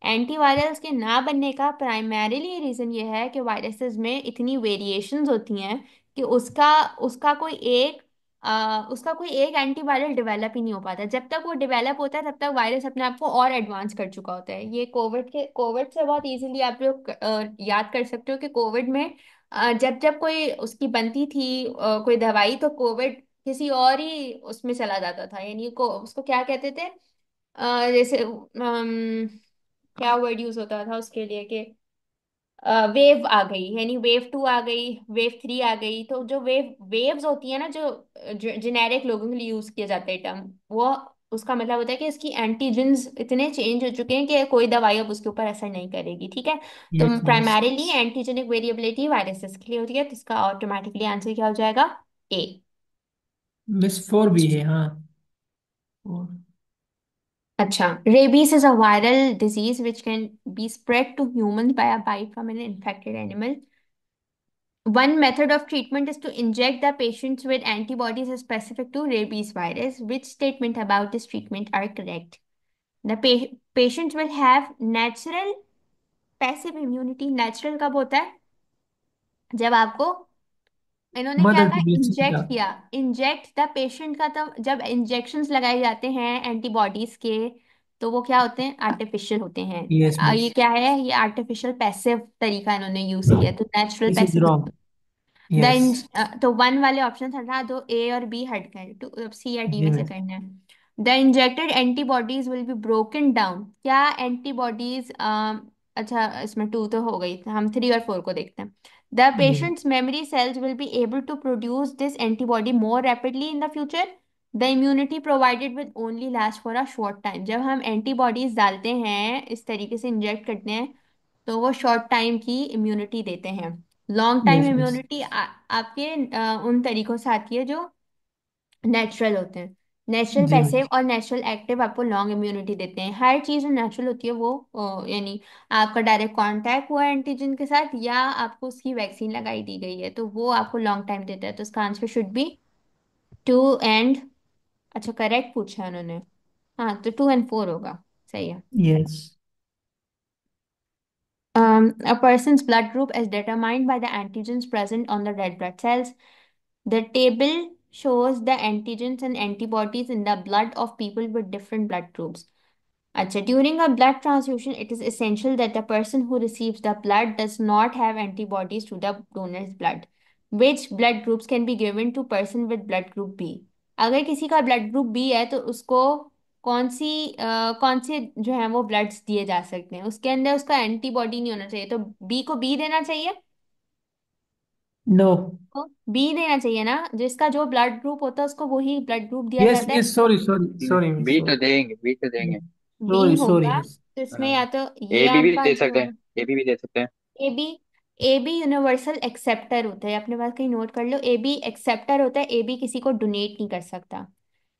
एंटीवायरल्स के ना बनने का प्राइमरीली रीजन ये है कि वायरसेस में इतनी वेरिएशंस होती हैं कि उसका कोई एक उसका कोई एक एंटीवायरल डेवलप ही नहीं हो पाता। जब तक वो डेवलप होता है तब तक वायरस अपने आप को और एडवांस कर चुका होता है। ये कोविड से बहुत इजीली आप लोग याद कर सकते हो कि कोविड में जब जब कोई उसकी बनती थी कोई दवाई, तो कोविड किसी और ही उसमें चला जाता था। यानी को उसको क्या कहते थे, जैसे क्या वर्ड यूज होता था उसके लिए कि वेव आ गई, यानी वेव 2 आ गई, वेव 3 आ गई। तो जो वेव्स होती है ना, जो जेनेरिक लोगों के लिए यूज किए जाते हैं टर्म, वो उसका मतलब होता है कि इसकी एंटीजेंस इतने चेंज हो चुके हैं कि कोई दवाई अब उसके ऊपर असर नहीं करेगी। ठीक है। तो yes yes. Primarily antigenic variability viruses के लिए होती है, तो इसका ऑटोमेटिकली आंसर क्या हो जाएगा? ए। मिस फोर भी है हाँ। और अच्छा, rabies is a viral disease which can be spread to humans by a bite from an infected animal. One method of treatment is to inject the patients with antibodies specific to rabies virus. Which statement about this treatment are correct? The patients will have natural passive immunity. Natural कब होता है? जब आपको इन्होंने क्या mother कहा, publicity inject का। किया। इंजेक्ट द पेशेंट का, तो जब इंजेक्शंस लगाए जाते हैं एंटीबॉडीज के, तो वो क्या होते हैं? आर्टिफिशियल होते हैं। Yes miss. ये क्या है? ये आर्टिफिशियल पैसिव तरीका इन्होंने यूज किया, तो natural this is passive. Wrong. Yes. तो वन वाले ऑप्शन हटा दो, ए और बी हट गए, टू अब सी या डी जी में से मिस। करना है। The injected antibodies will be broken down. क्या एंटीबॉडीज, अच्छा इसमें टू तो हो गई, हम थ्री और फोर को देखते हैं। The G miss. Patients memory cells will be able to produce this antibody more rapidly in the future. The immunity provided with only last for a short time. जब हम एंटीबॉडीज डालते हैं, इस तरीके से इंजेक्ट करते हैं, तो वो शॉर्ट टाइम की इम्यूनिटी देते हैं। Long time yes miss. Immunity आपके उन तरीकों से आती है जो नेचुरल होते हैं। नेचुरल जी पैसिव मिस। और नेचुरल एक्टिव आपको लॉन्ग इम्यूनिटी देते हैं। हर चीज़ जो नेचुरल होती है वो यानी आपका डायरेक्ट कांटेक्ट हुआ एंटीजन के साथ, या आपको उसकी वैक्सीन लगाई दी गई है, तो वो आपको लॉन्ग टाइम देता है। तो इसका answer should be two and, अच्छा करेक्ट पूछा है उन्होंने, हाँ तो टू एंड फोर होगा। सही है। Yes. A person's blood group is determined by the antigens present on the red blood cells. The table shows the antigens and antibodies in the blood of people with different blood groups. Achha, during a blood transfusion, it is essential that the person who receives the blood does not have antibodies to the donor's blood. Which blood groups can be given to person with blood group B? अगर किसी का blood group B है तो उसको कौन से जो है वो ब्लड्स दिए जा सकते हैं? उसके अंदर उसका एंटीबॉडी नहीं होना चाहिए, तो बी को बी देना चाहिए। नो। तो बी देना चाहिए ना, जिसका जो ब्लड ग्रुप होता है उसको वही ब्लड ग्रुप दिया यस जाता है। Yes, sorry sorry sorry miss B तो सॉरी। देंगे, बी तो देंगे। बी सॉरी सॉरी होगा, मिस। तो इसमें या तो ये ए बी भी आपका दे आंसर सकते हैं, होगा। ए बी भी दे सकते हैं। A B, A B universal acceptor होता है, अपने पास कहीं नोट कर लो। ए बी एक्सेप्टर होता है, ए बी किसी को डोनेट नहीं कर सकता।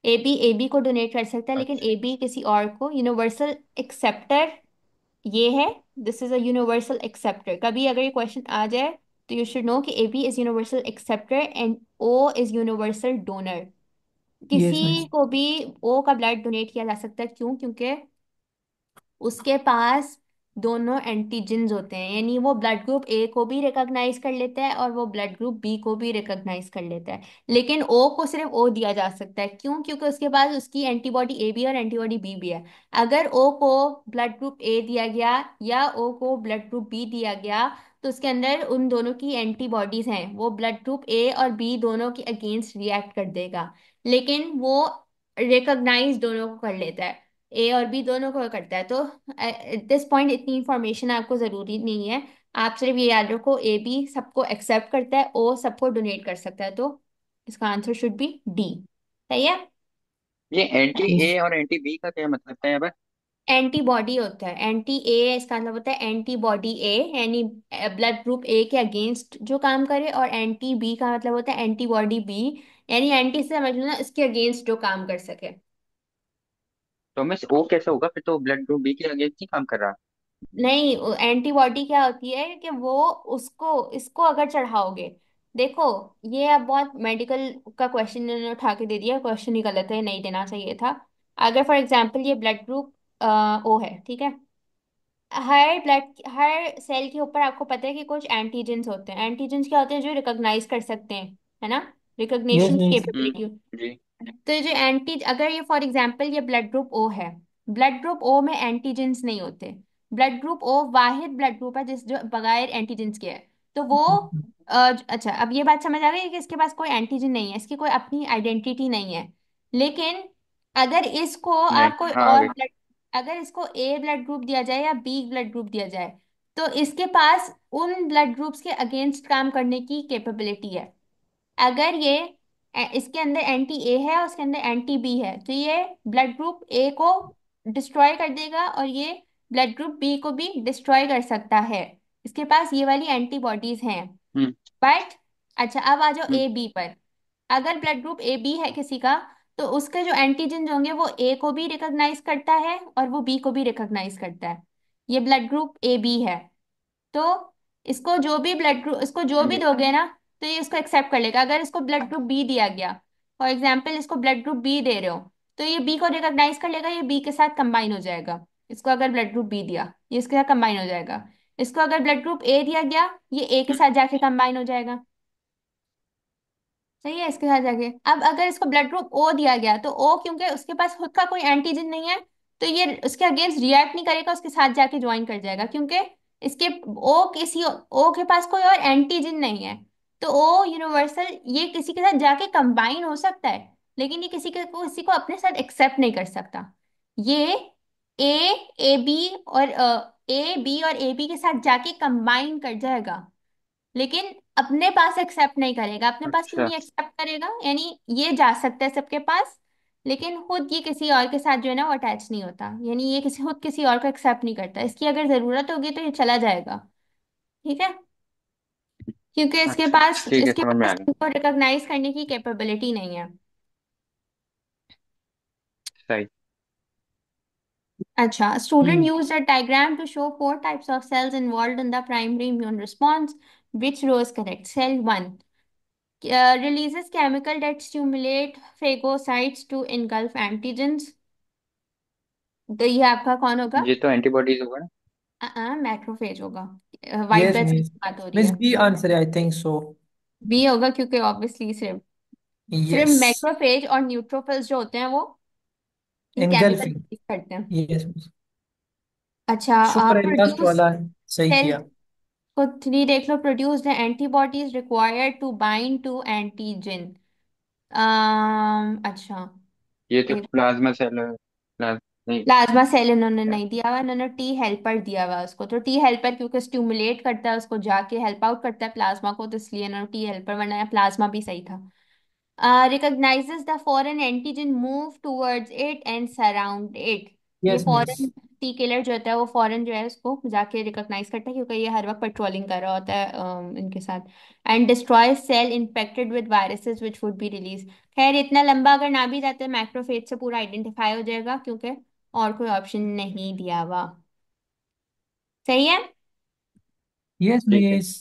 ए बी को डोनेट कर सकता है, लेकिन अच्छा। ए बी किसी और को। यूनिवर्सल एक्सेप्टर ये है, this is a universal acceptor. कभी अगर ये क्वेश्चन आ जाए तो यू शुड नो कि A B is universal acceptor and O is universal donor. Yes किसी मिस। को भी ओ का ब्लड डोनेट किया जा सकता है, क्यों? क्योंकि उसके पास दोनों एंटीजेंस होते हैं, यानी वो ब्लड ग्रुप ए को भी रिकॉग्नाइज कर लेता है और वो ब्लड ग्रुप बी को भी रिकॉग्नाइज कर लेता है। लेकिन ओ को सिर्फ ओ दिया जा सकता है, क्यों? क्योंकि उसके पास उसकी एंटीबॉडी ए भी और एंटीबॉडी बी भी है। अगर ओ को ब्लड ग्रुप ए दिया गया या ओ को ब्लड ग्रुप बी दिया गया, तो उसके अंदर उन दोनों की एंटीबॉडीज हैं, वो ब्लड ग्रुप ए और बी दोनों के अगेंस्ट रिएक्ट कर देगा। लेकिन वो रिकॉग्नाइज दोनों को कर लेता है, ए और बी दोनों को करता है। तो एट दिस पॉइंट इतनी इंफॉर्मेशन आपको जरूरी नहीं है। आप सिर्फ ये याद रखो, ए बी सबको एक्सेप्ट करता है, ओ सबको डोनेट कर सकता है। तो इसका आंसर शुड बी डी। सही है। ये एंटी यस। ए और एंटी बी का क्या मतलब है यहाँ पर? एंटीबॉडी होता है, एंटी ए इसका मतलब होता है एंटीबॉडी ए, यानी ब्लड ग्रुप ए के अगेंस्ट जो काम करे, और एंटी बी का मतलब होता है एंटीबॉडी बी, यानी एंटी से समझ लो ना, इसके अगेंस्ट जो काम कर सके। तो मिस ओ कैसे होगा फिर? तो ब्लड ग्रुप बी के अगेंस्ट ही काम कर रहा। नहीं, एंटीबॉडी क्या होती है कि वो उसको इसको अगर चढ़ाओगे, देखो ये अब बहुत मेडिकल का क्वेश्चन इन्होंने उठा के दे दिया, क्वेश्चन ही गलत है, नहीं देना चाहिए था। अगर फॉर एग्जांपल ये ब्लड ग्रुप ओ है, ठीक है, हर सेल के ऊपर आपको पता है कि कुछ एंटीजेंस होते हैं। एंटीजेंस क्या होते हैं? जो रिकॉग्नाइज कर सकते हैं, है ना, यस रिकॉग्निशन की मिस। कैपेबिलिटी। जी। तो ये जो एंटी, अगर ये फॉर एग्जांपल ये ब्लड ग्रुप ओ है, ब्लड ग्रुप ओ में एंटीजेंस नहीं होते। ब्लड ग्रुप ओ वाहिद ब्लड ग्रुप है जिस जो बगैर एंटीजेंस के है। तो वो अच्छा, अब ये बात समझ आ गई कि इसके पास कोई एंटीजन नहीं है, इसकी कोई अपनी आइडेंटिटी नहीं है। लेकिन अगर इसको नहीं, आप कोई हाँ आ और गई। ब्लड, अगर इसको ए ब्लड ग्रुप दिया जाए या बी ब्लड ग्रुप दिया जाए, तो इसके पास उन ब्लड ग्रुप्स के अगेंस्ट काम करने की कैपेबिलिटी है। अगर ये इसके अंदर एंटी ए है और उसके अंदर एंटी बी है, तो ये ब्लड ग्रुप ए को डिस्ट्रॉय कर देगा और ये ब्लड ग्रुप बी को भी डिस्ट्रॉय कर सकता है। इसके पास ये वाली एंटीबॉडीज हैं। हम्म। बट अच्छा, अब आ जाओ हम्म। ए बी पर। अगर ब्लड ग्रुप ए बी है किसी का, तो उसके जो एंटीजन होंगे वो ए को भी रिकॉग्नाइज करता है और वो बी को भी रिकॉग्नाइज करता है। ये ब्लड ग्रुप ए बी है। तो इसको जो भी ब्लड ग्रुप, इसको जो हाँ भी जी। दोगे ना, तो ये इसको एक्सेप्ट कर लेगा। अगर इसको ब्लड ग्रुप बी दिया गया, फॉर एग्जाम्पल इसको ब्लड ग्रुप बी दे रहे हो, तो ये बी को रिकॉग्नाइज कर लेगा, ये बी के साथ कंबाइन हो जाएगा। इसको अगर ब्लड ग्रुप बी दिया, ये इसके साथ कंबाइन हो जाएगा। इसको अगर ब्लड ग्रुप ए दिया गया, ये ए के हम्म। साथ जाके कंबाइन हो जाएगा। सही है, इसके साथ जाके। अब अगर इसको ब्लड ग्रुप ओ दिया गया, तो ओ क्योंकि उसके पास खुद का कोई एंटीजन नहीं है, तो ये उसके अगेंस्ट रिएक्ट नहीं करेगा, उसके साथ जाके ज्वाइन कर जाएगा, क्योंकि इसके ओ किसी ओ के पास कोई और एंटीजन नहीं है। तो ओ यूनिवर्सल ये किसी के साथ जाके कंबाइन हो सकता है, लेकिन ये किसी को अपने साथ एक्सेप्ट नहीं कर सकता। ये ए ए बी और ए बी और ए बी के साथ जाके कंबाइन कर जाएगा, लेकिन अपने पास एक्सेप्ट नहीं करेगा। अपने पास क्यों अच्छा। नहीं एक्सेप्ट करेगा? यानी ये जा सकता है सबके पास, लेकिन खुद ये किसी और के साथ जो है ना वो अटैच नहीं होता, यानी ये खुद किसी और को एक्सेप्ट नहीं करता। इसकी अगर जरूरत होगी तो ये चला जाएगा। ठीक है, क्योंकि अच्छा ठीक है, इसके समझ में पास आ गया। इनको रिकॉग्नाइज करने की कैपेबिलिटी नहीं है। सही। अच्छा, student hmm. Use a diagram to show four types of cells involved in the primary immune response. Which row is correct? Cell 1 releases chemical that stimulate phagocytes to engulf antigens. तो ये आपका कौन होगा? ये तो एंटीबॉडीज होगा ना। Macrophage होगा। White yes blood sale miss. की बात हो रही मिस है। बी आंसर है, आई थिंक सो। बी होगा, क्योंकि ऑब्वियसली सिर्फ सिर्फ यस। मैक्रोफेज और न्यूट्रोफिल्स जो होते हैं वो ये केमिकल एनगल्फिंग। रिलीज करते हैं। Yes miss. अच्छा, शुक्र है, लास्ट प्रोड्यूस वाला सही सेल किया। को थ्री देख लो। Produce the antibodies required to bind to antigen. अच्छा, ये तो प्लाज्मा सेल नहीं। प्लाज्मा सेल इन्होंने क्या? नहीं दिया हुआ, इन्होंने टी हेल्पर दिया हुआ है उसको। तो टी हेल्पर क्योंकि स्टिमुलेट करता है उसको, जाके हेल्प आउट करता है प्लाज्मा को, तो इसलिए इन्होंने टी हेल्पर बनाया। प्लाज्मा भी सही था। Recognizes the foreign antigen, move towards it and surround it. ये yes miss. Foreign T killer जो होता है वो फॉरेन जो है उसको जाके रिकॉग्नाइज करता है, क्योंकि ये हर वक्त पेट्रोलिंग कर रहा होता है इनके साथ। And destroy cell infected with viruses which would be release. खैर इतना लंबा अगर ना भी जाते मैक्रोफेज से पूरा आइडेंटिफाई हो जाएगा, क्योंकि और कोई ऑप्शन नहीं दिया हुआ। सही है। यस ठीक है। मिस।